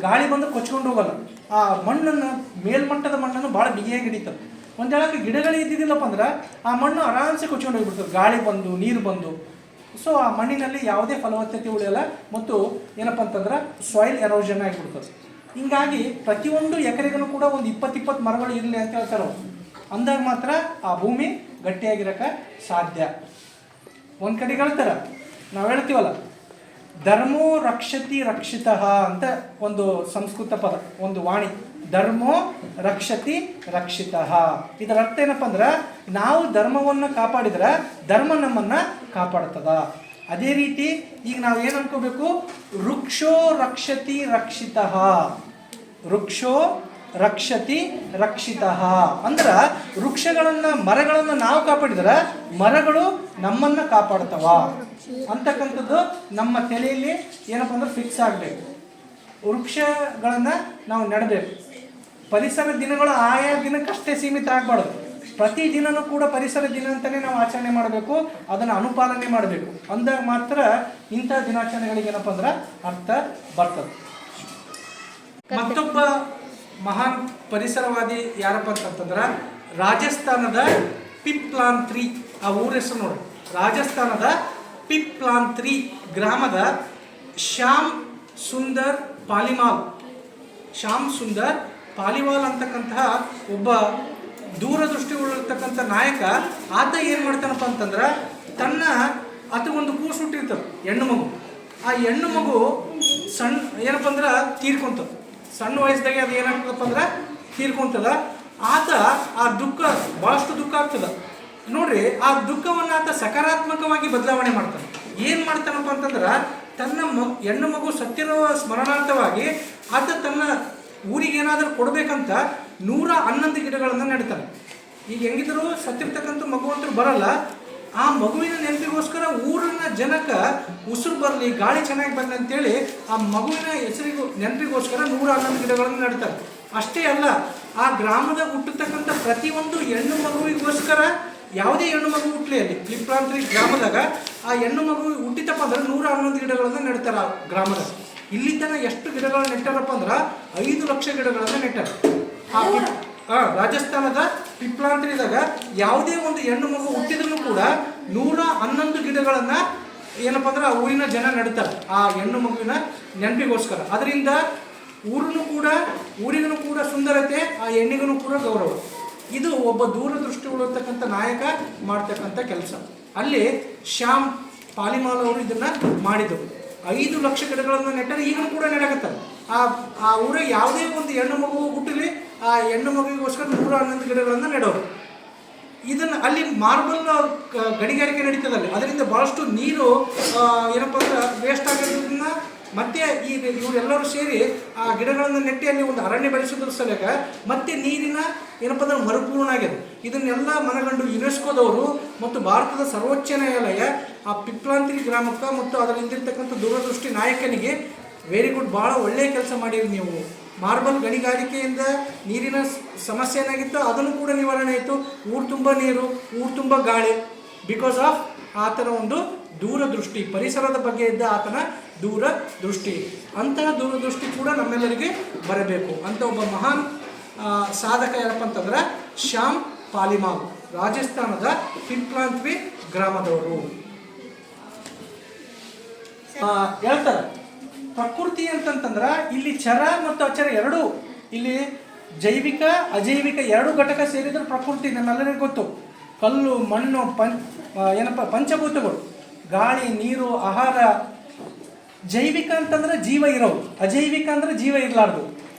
ಗಾಳಿ ಬಂದು ಕೊಚ್ಕೊಂಡು ಹೋಗಲ್ಲ. ಆ ಮಣ್ಣನ್ನು ಮೇಲ್ಮಟ್ಟದ ಮಣ್ಣನ್ನು ಭಾಳ ಬಿಗಿಯಾಗಿ ಹಿಡಿತದೆ. ಒಂದು ಹೇಳಕ್ಕೆ ಗಿಡಗಳು ಇದ್ದಿದ್ದಿಲ್ಲಪ್ಪ ಅಂದ್ರೆ ಆ ಮಣ್ಣು ಆರಾಮ್ಸೆ ಕೊಚ್ಕೊಂಡು ಹೋಗ್ಬಿಡ್ತದೆ, ಗಾಳಿ ಬಂದು ನೀರು ಬಂದು. ಸೊ ಆ ಮಣ್ಣಿನಲ್ಲಿ ಯಾವುದೇ ಫಲವತ್ತತೆ ಉಳಿಯಲ್ಲ ಮತ್ತು ಏನಪ್ಪ ಅಂತಂದ್ರೆ ಸಾಯಿಲ್ ಎರೋಷನ್ ಆಗಿಬಿಡ್ತದೆ. ಹಿಂಗಾಗಿ ಪ್ರತಿಯೊಂದು ಎಕರೆಗೂ ಕೂಡ ಒಂದು 20 ಮರಗಳು ಇರಲಿ ಅಂತ ಹೇಳ್ತಾರೆ. ಅಂದಾಗ ಮಾತ್ರ ಆ ಭೂಮಿ ಗಟ್ಟಿಯಾಗಿರೋಕ್ಕೆ ಸಾಧ್ಯ. ಒಂದು ಕಡೆ ಹೇಳ್ತಾರೆ, ನಾವು ಹೇಳ್ತೀವಲ್ಲ, ಧರ್ಮೋ ರಕ್ಷತಿ ರಕ್ಷಿತಃ ಅಂತ ಒಂದು ಸಂಸ್ಕೃತ ಪದ, ಒಂದು ವಾಣಿ. ಧರ್ಮೋ ರಕ್ಷತಿ ರಕ್ಷಿತಃ. ಇದರ ಅರ್ಥ ಏನಪ್ಪ ಅಂದ್ರೆ, ನಾವು ಧರ್ಮವನ್ನು ಕಾಪಾಡಿದ್ರೆ ಧರ್ಮ ನಮ್ಮನ್ನು ಕಾಪಾಡ್ತದ. ಅದೇ ರೀತಿ ಈಗ ನಾವು ಏನು ಅನ್ಕೋಬೇಕು, ವೃಕ್ಷೋ ರಕ್ಷತಿ ರಕ್ಷಿತಃ. ವೃಕ್ಷೋ ರಕ್ಷತಿ ರಕ್ಷಿತಃ ಅಂದ್ರೆ ವೃಕ್ಷಗಳನ್ನು ಮರಗಳನ್ನು ನಾವು ಕಾಪಾಡಿದ್ರೆ ಮರಗಳು ನಮ್ಮನ್ನು ಕಾಪಾಡ್ತವ ಅಂತಕ್ಕಂಥದ್ದು ನಮ್ಮ ತಲೆಯಲ್ಲಿ ಏನಪ್ಪ ಅಂದ್ರೆ ಫಿಕ್ಸ್ ಆಗಬೇಕು. ವೃಕ್ಷಗಳನ್ನು ನಾವು ನೆಡಬೇಕು. ಪರಿಸರ ದಿನಗಳು ಆಯಾ ದಿನಕ್ಕಷ್ಟೇ ಸೀಮಿತ ಆಗಬಾರ್ದು. ಪ್ರತಿ ದಿನನೂ ಕೂಡ ಪರಿಸರ ದಿನ ಅಂತಲೇ ನಾವು ಆಚರಣೆ ಮಾಡಬೇಕು, ಅದನ್ನು ಅನುಪಾಲನೆ ಮಾಡಬೇಕು. ಅಂದಾಗ ಮಾತ್ರ ಇಂಥ ದಿನಾಚರಣೆಗಳಿಗೆ ಏನಪ್ಪ ಅಂದ್ರೆ ಅರ್ಥ ಬರ್ತದೆ. ಮತ್ತೊಬ್ಬ ಮಹಾನ್ ಪರಿಸರವಾದಿ ಯಾರಪ್ಪ ಅಂತಂದ್ರೆ ರಾಜಸ್ಥಾನದ ಪಿಪ್ಲಾಂತ್ರಿ, ಆ ಊರ ಹೆಸರು ನೋಡಿ, ರಾಜಸ್ಥಾನದ ಪಿಪ್ಲಾಂತ್ರಿ ಗ್ರಾಮದ ಶ್ಯಾಮ್ ಸುಂದರ್ ಪಾಲಿವಾಲ್. ಶ್ಯಾಮ್ ಸುಂದರ್ ಪಾಲಿವಾಲ್ ಅಂತಕ್ಕಂತಹ ಒಬ್ಬ ದೂರದೃಷ್ಟಿ ಉಳಿರ್ತಕ್ಕಂಥ ನಾಯಕ. ಆತ ಏನು ಮಾಡ್ತಾನಪ್ಪ ಅಂತಂದ್ರೆ, ಆತ ಒಂದು ಕೂಸು ಹುಟ್ಟಿರ್ತದೆ, ಹೆಣ್ಣು ಮಗು. ಆ ಹೆಣ್ಣು ಮಗು ಸಣ್ಣ ಏನಪ್ಪ ಅಂದ್ರೆ ತೀರ್ಕೊಂತದ. ಸಣ್ಣ ವಯಸ್ಸಿದಾಗೆ ಅದು ಏನಾಗ್ತದಪ್ಪ ಅಂದ್ರೆ ತೀರ್ಕೊಂತದ. ಆತ ಆ ದುಃಖ, ಭಾಳಷ್ಟು ದುಃಖ ಆಗ್ತದ ನೋಡ್ರಿ. ಆ ದುಃಖವನ್ನು ಆತ ಸಕಾರಾತ್ಮಕವಾಗಿ ಬದಲಾವಣೆ ಮಾಡ್ತಾನೆ. ಏನು ಮಾಡ್ತಾನಪ್ಪ ಅಂತಂದ್ರೆ, ತನ್ನ ಹೆಣ್ಣು ಮಗು ಸತ್ತಿರೋ ಸ್ಮರಣಾರ್ಥವಾಗಿ ಆತ ತನ್ನ ಊರಿಗೆ ಏನಾದರೂ ಕೊಡಬೇಕಂತ 111 ಗಿಡಗಳನ್ನು ನೆಡ್ತಾನೆ. ಈಗ ಹೆಂಗಿದ್ರು ಸತ್ತಿರ್ತಕ್ಕಂಥ ಮಗು ಅಂತೂ ಬರಲ್ಲ. ಆ ಮಗುವಿನ ನೆನಪಿಗೋಸ್ಕರ ಊರಿನ ಜನಕ್ಕೆ ಉಸಿರು ಬರಲಿ, ಗಾಳಿ ಚೆನ್ನಾಗಿ ಬರಲಿ ಅಂತೇಳಿ ಆ ಮಗುವಿನ ಹೆಸರಿಗೂ ನೆನಪಿಗೋಸ್ಕರ 111 ಗಿಡಗಳನ್ನು ನೆಡ್ತಾರೆ. ಅಷ್ಟೇ ಅಲ್ಲ, ಆ ಗ್ರಾಮದ ಹುಟ್ಟತಕ್ಕಂಥ ಪ್ರತಿಯೊಂದು ಹೆಣ್ಣು ಮಗುವಿಗೋಸ್ಕರ, ಯಾವುದೇ ಹೆಣ್ಣು ಮಗು ಹುಟ್ಟಲಿ ಅಲ್ಲಿ ಪಿಪ್ಲಾಂತ್ರಿ ಗ್ರಾಮದಾಗ, ಆ ಹೆಣ್ಣು ಮಗು ಹುಟ್ಟಿತಪ್ಪ ಅಂದ್ರೆ 111 ಗಿಡಗಳನ್ನು ನೆಡ್ತಾರೆ ಆ ಗ್ರಾಮದಾಗ. ಇಲ್ಲಿ ತನಕ ಎಷ್ಟು ಗಿಡಗಳನ್ನು ನೆಟ್ಟಾರಪ್ಪ ಅಂದ್ರೆ 5 ಲಕ್ಷ ಗಿಡಗಳನ್ನು ನೆಟ್ಟಾರ. ರಾಜಸ್ಥಾನದ ಪಿಪ್ಲಾಂತ್ರಿದಾಗ ಯಾವುದೇ ಒಂದು ಹೆಣ್ಣು ಮಗು ಹುಟ್ಟಿದ್ರೂ ಕೂಡ 111 ಗಿಡಗಳನ್ನು ಏನಪ್ಪ ಅಂದ್ರೆ ಆ ಊರಿನ ಜನ ನೆಡ್ತಾರೆ ಆ ಹೆಣ್ಣು ಮಗುವಿನ ನೆನಪಿಗೋಸ್ಕರ. ಅದರಿಂದ ಊರಿಗೂ ಕೂಡ ಸುಂದರತೆ, ಆ ಹೆಣ್ಣಿಗೂ ಕೂಡ ಗೌರವ. ಇದು ಒಬ್ಬ ದೂರದೃಷ್ಟಿ ಉಳಿರ್ತಕ್ಕಂಥ ನಾಯಕ ಮಾಡ್ತಕ್ಕಂಥ ಕೆಲಸ. ಅಲ್ಲಿ ಶ್ಯಾಮ್ ಪಾಲಿವಾಲ್ ಅವರು ಇದನ್ನು ಮಾಡಿದರು. 5 ಲಕ್ಷ ಗಿಡಗಳನ್ನು ನೆಟ್ಟರೆ ಈಗಲೂ ಕೂಡ ನೆಡಕತ್ತಾರೆ. ಆ ಊರ ಯಾವುದೇ ಒಂದು ಹೆಣ್ಣು ಮಗು ಹುಟ್ಟಲಿ, ಆ ಹೆಣ್ಣು ಮಗುವಿಗೋಸ್ಕರ 111 ಗಿಡಗಳನ್ನು ನೆಡೋರು. ಇದನ್ನು ಅಲ್ಲಿ ಮಾರ್ಬಲ್ ಗಣಿಗಾರಿಕೆ ನಡೀತದಲ್ಲಿ, ಅದರಿಂದ ಭಾಳಷ್ಟು ನೀರು ಏನಪ್ಪ ಅಂದ್ರೆ ವೇಸ್ಟ್ ಆಗಿರೋದನ್ನ ಮತ್ತೆ ಈಗ ಇವರೆಲ್ಲರೂ ಸೇರಿ ಆ ಗಿಡಗಳನ್ನು ನೆಟ್ಟಿ ಅಲ್ಲಿ ಒಂದು ಅರಣ್ಯ ಬೆಳೆಸೋದ್ರ ಸಲಕ ಮತ್ತೆ ನೀರಿನ ಏನಪ್ಪ ಅಂದ್ರೆ ಮರುಪೂರ್ಣ ಆಗಿದೆ. ಇದನ್ನೆಲ್ಲ ಮನಗಂಡು ಯುನೆಸ್ಕೋದವರು ಮತ್ತು ಭಾರತದ ಸರ್ವೋಚ್ಚ ನ್ಯಾಯಾಲಯ ಆ ಪಿಪ್ಲಾಂತ್ರಿ ಗ್ರಾಮಕ್ಕೆ ಮತ್ತು ಅದರಿಂದಿರ್ತಕ್ಕಂಥ ದೂರದೃಷ್ಟಿ ನಾಯಕನಿಗೆ ವೆರಿ ಗುಡ್, ಭಾಳ ಒಳ್ಳೆಯ ಕೆಲಸ ಮಾಡಿರಿ ನೀವು. ಮಾರ್ಬಲ್ ಗಣಿಗಾರಿಕೆಯಿಂದ ನೀರಿನ ಸಮಸ್ಯೆ ಏನಾಗಿತ್ತು ಅದನ್ನು ಕೂಡ ನಿವಾರಣೆ ಆಯಿತು. ಊರು ತುಂಬ ನೀರು, ಊರು ತುಂಬ ಗಾಳಿ, ಬಿಕಾಸ್ ಆಫ್ ಆತನ ಒಂದು ದೂರದೃಷ್ಟಿ, ಪರಿಸರದ ಬಗ್ಗೆ ಇದ್ದ ಆತನ ದೂರದೃಷ್ಟಿ. ಅಂತಹ ದೂರದೃಷ್ಟಿ ಕೂಡ ನಮ್ಮೆಲ್ಲರಿಗೆ ಬರಬೇಕು ಅಂತ ಒಬ್ಬ ಮಹಾನ್ ಸಾಧಕ ಯಾರಪ್ಪ ಅಂತಂದ್ರೆ ಶ್ಯಾಮ್ ಪಾಲಿವಾಲ್, ರಾಜಸ್ಥಾನದ ಪಿಪ್ಲಾಂತ್ರಿ ಗ್ರಾಮದವರು. ಹೇಳ್ತಾರೆ ಪ್ರಕೃತಿ ಅಂತಂತಂದ್ರೆ ಇಲ್ಲಿ ಚರ ಮತ್ತು ಅಚರ ಎರಡೂ, ಇಲ್ಲಿ ಜೈವಿಕ ಅಜೈವಿಕ ಎರಡು ಘಟಕ ಸೇರಿದ್ರೆ ಪ್ರಕೃತಿ ನಮ್ಮೆಲ್ಲರಿಗೂ ಗೊತ್ತು. ಕಲ್ಲು, ಮಣ್ಣು, ಪಂಚಭೂತಗಳು, ಗಾಳಿ, ನೀರು, ಆಹಾರ. ಜೈವಿಕ ಅಂತಂದ್ರೆ ಜೀವ ಇರೋವು, ಅಜೈವಿಕ ಅಂದ್ರೆ ಜೀವ ಇರಲಾರ್ದು.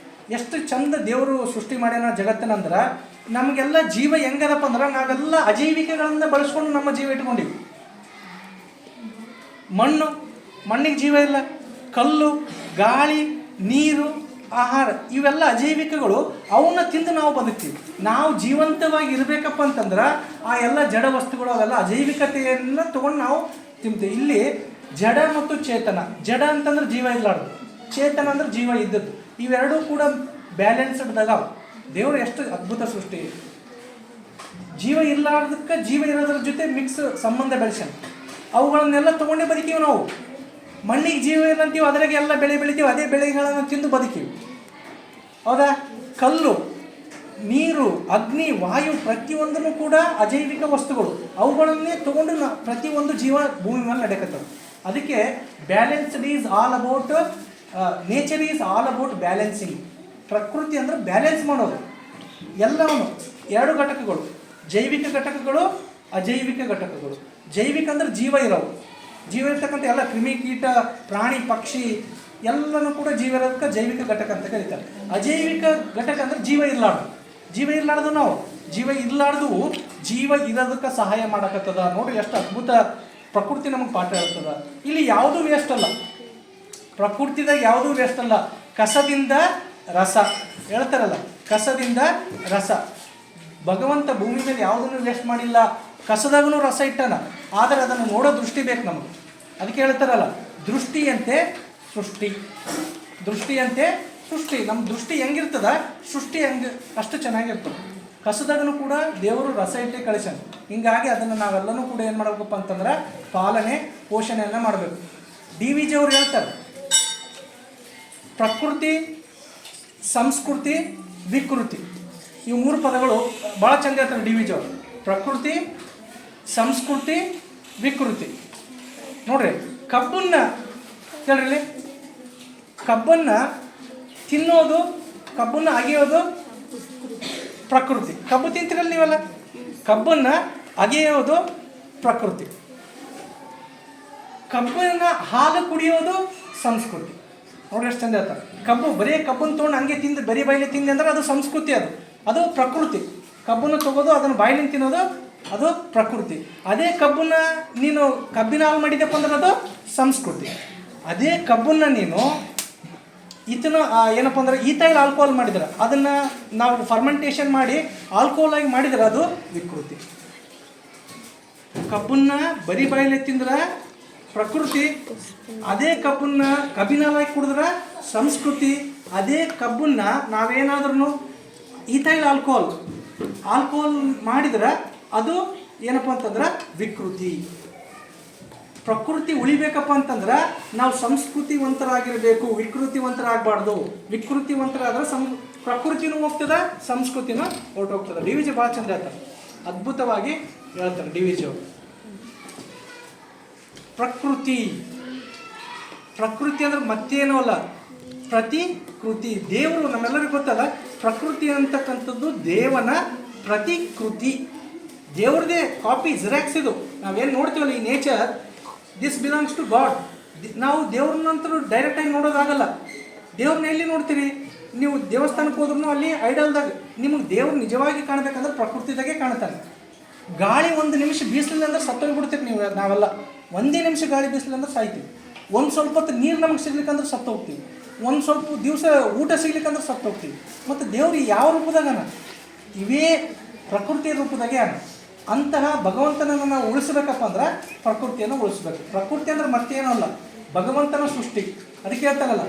ಎಷ್ಟು ಚಂದ ದೇವರು ಸೃಷ್ಟಿ ಮಾಡ್ಯಾನ ಜಗತ್ತನಂದ್ರೆ, ನಮಗೆಲ್ಲ ಜೀವ ಹೆಂಗದಪ್ಪ ಅಂದ್ರೆ ನಾವೆಲ್ಲ ಅಜೈವಿಕಗಳನ್ನ ಬಳಸ್ಕೊಂಡು ನಮ್ಮ ಜೀವ ಇಟ್ಕೊಂಡಿವಿ. ಮಣ್ಣಿಗೆ ಜೀವ ಇಲ್ಲ, ಕಲ್ಲು, ಗಾಳಿ, ನೀರು, ಆಹಾರ ಇವೆಲ್ಲ ಅಜೈವಿಕಗಳು. ಅವನ್ನ ತಿಂದು ನಾವು ಬದುಕ್ತೀವಿ. ನಾವು ಜೀವಂತವಾಗಿ ಇರಬೇಕಪ್ಪ ಅಂತಂದ್ರೆ ಆ ಎಲ್ಲ ಜಡ ವಸ್ತುಗಳು ಅವೆಲ್ಲ ಅಜೈವಿಕತೆಯನ್ನು ತೊಗೊಂಡು ನಾವು ತಿಂತೀವಿ. ಇಲ್ಲಿ ಜಡ ಮತ್ತು ಚೇತನ. ಜಡ ಅಂತಂದ್ರೆ ಜೀವ ಇರಲಾರ್ದು, ಚೇತನ ಅಂದ್ರೆ ಜೀವ ಇದ್ದದ್ದು. ಇವೆರಡೂ ಕೂಡ ಬ್ಯಾಲೆನ್ಸ್ಡ್ದಾಗ ದೇವರು ಎಷ್ಟು ಅದ್ಭುತ ಸೃಷ್ಟಿ. ಜೀವ ಇರಲಾರ್ದಕ್ಕೆ ಜೀವ ಇರೋದ್ರ ಜೊತೆ ಮಿಕ್ಸ್ ಸಂಬಂಧ ಬೆಳೆಸ್ಯಾನ. ಅವುಗಳನ್ನೆಲ್ಲ ತೊಗೊಂಡೇ ಬದುಕೀವಿ ನಾವು. ಮಣ್ಣಿಗೆ ಜೀವ ಏನಂತೀವಿ, ಅದರಾಗೆ ಎಲ್ಲ ಬೆಳೆ ಬೆಳಿತೀವಿ, ಅದೇ ಬೆಳೆಗಳನ್ನು ತಿಂದು ಬದುಕೀವಿ. ಹೌದಾ? ಕಲ್ಲು, ನೀರು, ಅಗ್ನಿ, ವಾಯು ಪ್ರತಿಯೊಂದನ್ನು ಕೂಡ ಅಜೈವಿಕ ವಸ್ತುಗಳು. ಅವುಗಳನ್ನೇ ತೊಗೊಂಡು ಪ್ರತಿಯೊಂದು ಜೀವ ಭೂಮಿ ಮೇಲೆ ನಡೆಯಕತ್ತವೆ. ಅದಕ್ಕೆ balanced is all about, nature is all about balancing. ಪ್ರಕೃತಿ ಅಂದರೆ ಬ್ಯಾಲೆನ್ಸ್ ಮಾಡೋದು ಎಲ್ಲವನ್ನು. 2 ಘಟಕಗಳು, ಜೈವಿಕ ಘಟಕಗಳು, ಅಜೈವಿಕ ಘಟಕಗಳು. ಜೈವಿಕ ಅಂದರೆ ಜೀವ ಇರೋವು, ಜೀವ ಇರ್ತಕ್ಕಂಥ ಎಲ್ಲ ಕ್ರಿಮಿ ಕೀಟ ಪ್ರಾಣಿ ಪಕ್ಷಿ ಎಲ್ಲನೂ ಕೂಡ ಜೀವ ಇರೋದಕ್ಕೆ ಜೈವಿಕ ಘಟಕ ಅಂತ ಕರೀತಾರೆ. ಅಜೈವಿಕ ಘಟಕ ಅಂದರೆ ಜೀವ ಇರಲಾರ್ದು. ಜೀವ ಇರಲಾರ್ದು ನಾವು ಜೀವ ಇರಲಾರ್ದು ಜೀವ ಇರೋದಕ್ಕೆ ಸಹಾಯ ಮಾಡಕತ್ತದ. ನೋಡ್ರಿ ಎಷ್ಟು ಅದ್ಭುತ ಪ್ರಕೃತಿ ನಮಗೆ ಪಾಠ ಹೇಳ್ತದ. ಇಲ್ಲಿ ಯಾವುದೂ ವೇಸ್ಟ್ ಅಲ್ಲ, ಪ್ರಕೃತಿದಾಗ ಯಾವುದೂ ವೇಸ್ಟ್ ಅಲ್ಲ. ಕಸದಿಂದ ರಸ ಹೇಳ್ತಾರಲ್ಲ, ಕಸದಿಂದ ರಸ. ಭಗವಂತ ಭೂಮಿ ಮೇಲೆ ಯಾವುದನ್ನು ವೇಸ್ಟ್ ಮಾಡಿಲ್ಲ. ಕಸದಾಗೂ ರಸ ಇಟ್ಟಾನ, ಆದರೆ ಅದನ್ನು ನೋಡೋ ದೃಷ್ಟಿ ಬೇಕು ನಮಗೆ. ಅದಕ್ಕೆ ಹೇಳ್ತಾರಲ್ಲ, ದೃಷ್ಟಿಯಂತೆ ಸೃಷ್ಟಿ, ದೃಷ್ಟಿಯಂತೆ ಸೃಷ್ಟಿ. ನಮ್ಮ ದೃಷ್ಟಿ ಹೆಂಗಿರ್ತದ, ಸೃಷ್ಟಿ ಹೆಂಗೆ ಅಷ್ಟು ಚೆನ್ನಾಗಿರ್ತದೆ. ಕಸದಾಗೂ ಕೂಡ ದೇವರು ರಸ ಇಟ್ಟೆ ಕಳಿಸ್ಯಾನ. ಹಿಂಗಾಗಿ ಅದನ್ನು ನಾವೆಲ್ಲನೂ ಕೂಡ ಏನು ಮಾಡಬೇಕಪ್ಪ ಅಂತಂದ್ರೆ ಪಾಲನೆ ಪೋಷಣೆಯನ್ನು ಮಾಡಬೇಕು. ಡಿ ವಿ ಜಿ ಅವರು ಹೇಳ್ತಾರೆ, ಪ್ರಕೃತಿ, ಸಂಸ್ಕೃತಿ, ವಿಕೃತಿ, ಇವು 3 ಪದಗಳು ಭಾಳ ಚಂದ ಹೇಳ್ತಾರೆ ಡಿ ವಿ ಜಿ ಅವರು. ಪ್ರಕೃತಿ, ಸಂಸ್ಕೃತಿ, ವಿಕೃತಿ. ನೋಡ್ರಿ, ಕಬ್ಬನ್ನು ಕೇಳ್ರಿ, ಕಬ್ಬನ್ನು ತಿನ್ನೋದು, ಕಬ್ಬನ್ನು ಅಗೆಯೋದು ಪ್ರಕೃತಿ. ಕಬ್ಬು ತಿಂತಿರಲ್ಲ ನೀವೆಲ್ಲ, ಕಬ್ಬನ್ನು ಅಗೆಯೋದು ಪ್ರಕೃತಿ. ಕಬ್ಬಿನ ಹಾಲು ಕುಡಿಯೋದು ಸಂಸ್ಕೃತಿ. ನೋಡ್ರಿ ಎಷ್ಟು ಚಂದ ಹೇಳ್ತಾರೆ. ಕಬ್ಬು ಬರೀ ಕಬ್ಬನ್ನು ತೊಗೊಂಡು ಹಂಗೆ ತಿಂದು ಬರೀ ಬಾಯಿಲಿ ತಿಂದೆ ಅಂದ್ರೆ ಅದು ಸಂಸ್ಕೃತಿ, ಅದು ಪ್ರಕೃತಿ. ಕಬ್ಬನ್ನು ತಗೋದು ಅದನ್ನು ಬಾಯಿಲಿಂದ ತಿನ್ನೋದು ಅದು ಪ್ರಕೃತಿ. ಅದೇ ಕಬ್ಬನ್ನು ನೀನು ಕಬ್ಬಿನ ಹಾಲು ಮಾಡಿದಪ್ಪ ಅಂದ್ರೆ ಅದು ಸಂಸ್ಕೃತಿ. ಅದೇ ಕಬ್ಬನ್ನು ನೀನು ಏನಪ್ಪ ಅಂದ್ರೆ ಈಥೈಲ್ ಆಲ್ಕೋಹಾಲ್ ಮಾಡಿದ್ರೆ, ಅದನ್ನು ನಾವು ಫರ್ಮೆಂಟೇಷನ್ ಮಾಡಿ ಆಲ್ಕೋಹಾಲ್ ಆಗಿ ಮಾಡಿದ್ರೆ ಅದು ವಿಕೃತಿ. ಕಬ್ಬನ್ನು ಬರೀ ಬಾಯಿಲೆ ತಿಂದ್ರೆ ಪ್ರಕೃತಿ, ಅದೇ ಕಬ್ಬನ್ನು ಕಬ್ಬಿನ ಹಾಲಾಗಿ ಕುಡಿದ್ರೆ ಸಂಸ್ಕೃತಿ. ಅದೇ ಕಬ್ಬನ್ನು ನಾವೇನಾದ್ರೂ ಈಥೈಲ್ ಆಲ್ಕೋಹಾಲ್ ಮಾಡಿದ್ರೆ ಅದು ಏನಪ್ಪ ಅಂತಂದ್ರೆ ವಿಕೃತಿ. ಪ್ರಕೃತಿ ಉಳಿಬೇಕಪ್ಪ ಅಂತಂದ್ರೆ ನಾವು ಸಂಸ್ಕೃತಿವಂತರಾಗಿರಬೇಕು, ವಿಕೃತಿವಂತರಾಗಬಾರ್ದು. ವಿಕೃತಿವಂತರಾದ್ರೆ ಪ್ರಕೃತಿನೂ ಹೋಗ್ತದೆ, ಸಂಸ್ಕೃತಿನೂ ಹೊರಟೋಗ್ತದೆ. ಡಿ ವಿ ಜಿ ಭಾಳ ಚಂದ ಹೇಳ್ತಾರೆ, ಅದ್ಭುತವಾಗಿ ಹೇಳ್ತಾರೆ ಡಿ ವಿ ಜಿ ಅವರು. ಪ್ರಕೃತಿ ಅಂದ್ರೆ ಮತ್ತೇನೂ ಅಲ್ಲ, ಪ್ರತಿಕೃತಿ. ದೇವರು ನಮ್ಮೆಲ್ಲರಿಗೂ ಗೊತ್ತಲ್ಲ, ಪ್ರಕೃತಿ ಅಂತಕ್ಕಂಥದ್ದು ದೇವನ ಪ್ರತಿಕೃತಿ, ದೇವ್ರದೇ ಕಾಪಿ, ಜಿರಾಕ್ಸ್. ಇದು ನಾವೇನು ನೋಡ್ತೀವಲ್ಲ ಈ nature, this belongs to God. ನಾವು ದೇವ್ರನ್ನಂತರೂ ಡೈರೆಕ್ಟಾಗಿ ನೋಡೋದಾಗಲ್ಲ. ದೇವ್ರನ್ನ ಎಲ್ಲಿ ನೋಡ್ತೀರಿ ನೀವು? ದೇವಸ್ಥಾನಕ್ಕೆ ಹೋದ್ರೂ ಅಲ್ಲಿ ಐಡಲ್ದಾಗ ನಿಮಗೆ ದೇವ್ರು ನಿಜವಾಗಿ ಕಾಣಬೇಕಂದ್ರೆ ಪ್ರಕೃತಿದಾಗೆ ಕಾಣ್ತಾನೆ. ಗಾಳಿ 1 ನಿಮಿಷ ಬೀಸಲಿಲ್ಲ ಅಂದ್ರೆ ಸತ್ತೋಗ್ಬಿಡ್ತೀರಿ ನೀವು. ನಾವೆಲ್ಲ 1 ನಿಮಿಷ ಗಾಳಿ ಬೀಸಲಿಲ್ಲ ಅಂದ್ರೆ ಸಾಯ್ತೀವಿ. ಒಂದು ಸ್ವಲ್ಪ ಹೊತ್ತು ನೀರು ನಮಗೆ ಸಿಗ್ಲಿಕ್ಕಂದ್ರೆ ಸತ್ತು ಹೋಗ್ತೀವಿ. ಒಂದು ಸ್ವಲ್ಪ ದಿವಸ ಊಟ ಸಿಗ್ಲಿಕ್ಕಂದ್ರೆ ಸತ್ತು ಹೋಗ್ತೀವಿ. ಮತ್ತು ದೇವ್ರು ಯಾವ ರೂಪದಾಗನ? ಇವೇ ಪ್ರಕೃತಿಯ ರೂಪದಾಗೆ ಅನ. ಅಂತಹ ಭಗವಂತನನ್ನು ನಾವು ಉಳಿಸ್ಬೇಕಪ್ಪ ಅಂದ್ರೆ ಪ್ರಕೃತಿಯನ್ನು ಉಳಿಸ್ಬೇಕು. ಪ್ರಕೃತಿ ಅಂದ್ರೆ ಮತ್ತೇನೂ ಅಲ್ಲ, ಭಗವಂತನ ಸೃಷ್ಟಿ. ಅದಕ್ಕೆ ಹೇಳ್ತಾರಲ್ಲ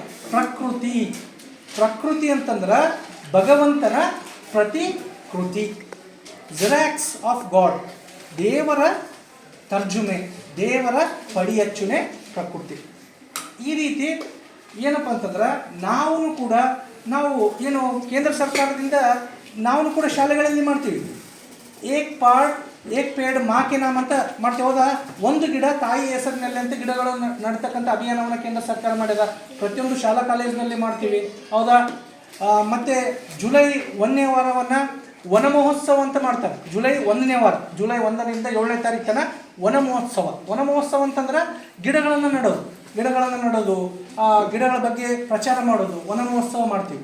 ಪ್ರಕೃತಿ ಅಂತಂದ್ರೆ ಭಗವಂತನ ಪ್ರತಿಕೃತಿ, ಜಿರಾಕ್ಸ್ ಆಫ್ ಗಾಡ್. ದೇವರ ತರ್ಜುಮೆ, ದೇವರ ಪಡಿಯಚ್ಚುನೆ ಪ್ರಕೃತಿ. ಈ ರೀತಿ ಏನಪ್ಪ ಅಂತಂದ್ರೆ ನಾವು ಏನು ಕೇಂದ್ರ ಸರ್ಕಾರದಿಂದ ನಾವು ಕೂಡ ಶಾಲೆಗಳಲ್ಲಿ ಮಾಡ್ತೀವಿ. ಏಕ್ ಪೇಡ್ ಮಾ ಕೆ ನಾಮ್ ಅಂತ ಮಾಡ್ತೀವಿ. ಹೌದಾ? 1 ಗಿಡ ತಾಯಿ ಹೆಸರಿನಲ್ಲಿ ಅಂತ ಗಿಡಗಳನ್ನು ನಡ್ತಕ್ಕಂಥ ಅಭಿಯಾನವನ್ನು ಕೇಂದ್ರ ಸರ್ಕಾರ ಮಾಡಿದ. ಪ್ರತಿಯೊಂದು ಶಾಲಾ ಕಾಲೇಜಿನಲ್ಲಿ ಮಾಡ್ತೀವಿ. ಹೌದಾ? ಮತ್ತು ಜುಲೈ 1ನೇ ವಾರವನ್ನು ವನ ಮಹೋತ್ಸವ ಅಂತ ಮಾಡ್ತಾರೆ. ಜುಲೈ 1ನೇ ವಾರ, ಜುಲೈ 1ರಿಂದ 7ನೇ ತಾರೀಕು ತನಕ ವನ ಮಹೋತ್ಸವ ಅಂತಂದ್ರೆ ಗಿಡಗಳನ್ನು ನೆಡೋದು, ಗಿಡಗಳ ಬಗ್ಗೆ ಪ್ರಚಾರ ಮಾಡೋದು, ವನ ಮಹೋತ್ಸವ ಮಾಡ್ತೀವಿ.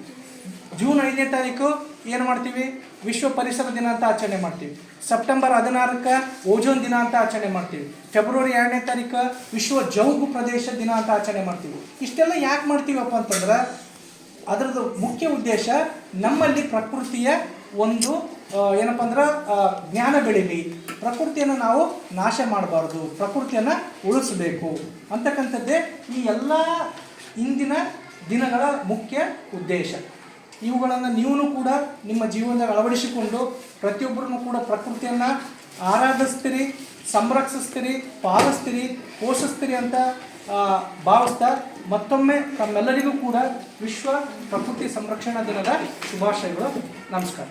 ಜೂನ್ 5ನೇ ತಾರೀಕು ಏನು ಮಾಡ್ತೀವಿ? ವಿಶ್ವ ಪರಿಸರ ದಿನ ಅಂತ ಆಚರಣೆ ಮಾಡ್ತೀವಿ. ಸೆಪ್ಟೆಂಬರ್ 16ಕ್ಕೆ ಓಜೋನ್ ದಿನ ಅಂತ ಆಚರಣೆ ಮಾಡ್ತೀವಿ. ಫೆಬ್ರವರಿ 2ನೇ ತಾರೀಕು ವಿಶ್ವ ಜೌಗು ಪ್ರದೇಶ ದಿನ ಅಂತ ಆಚರಣೆ ಮಾಡ್ತೀವಿ. ಇಷ್ಟೆಲ್ಲ ಯಾಕೆ ಮಾಡ್ತೀವಪ್ಪ ಅಂತಂದ್ರೆ ಅದರದ್ದು ಮುಖ್ಯ ಉದ್ದೇಶ ನಮ್ಮಲ್ಲಿ ಪ್ರಕೃತಿಯ ಒಂದು ಏನಪ್ಪ ಅಂದ್ರೆ ಜ್ಞಾನ ಬೆಳೀಲಿ, ಪ್ರಕೃತಿಯನ್ನು ನಾವು ನಾಶ ಮಾಡಬಾರ್ದು, ಪ್ರಕೃತಿಯನ್ನು ಉಳಿಸಬೇಕು ಅಂತಕ್ಕಂಥದ್ದೇ ಈ ಎಲ್ಲ ಇಂದಿನ ದಿನಗಳ ಮುಖ್ಯ ಉದ್ದೇಶ. ಇವುಗಳನ್ನು ನೀವು ಕೂಡ ನಿಮ್ಮ ಜೀವನದಾಗ ಅಳವಡಿಸಿಕೊಂಡು ಪ್ರತಿಯೊಬ್ಬರನ್ನು ಕೂಡ ಪ್ರಕೃತಿಯನ್ನು ಆರಾಧಿಸ್ತೀರಿ, ಸಂರಕ್ಷಿಸ್ತೀರಿ, ಪಾಲಿಸ್ತೀರಿ, ಪೋಷಿಸ್ತೀರಿ ಅಂತ ಭಾವಿಸ್ತಾ ಮತ್ತೊಮ್ಮೆ ತಮ್ಮೆಲ್ಲರಿಗೂ ಕೂಡ ವಿಶ್ವ ಪ್ರಕೃತಿ ಸಂರಕ್ಷಣಾ ದಿನದ ಶುಭಾಶಯಗಳು. ನಮಸ್ಕಾರ.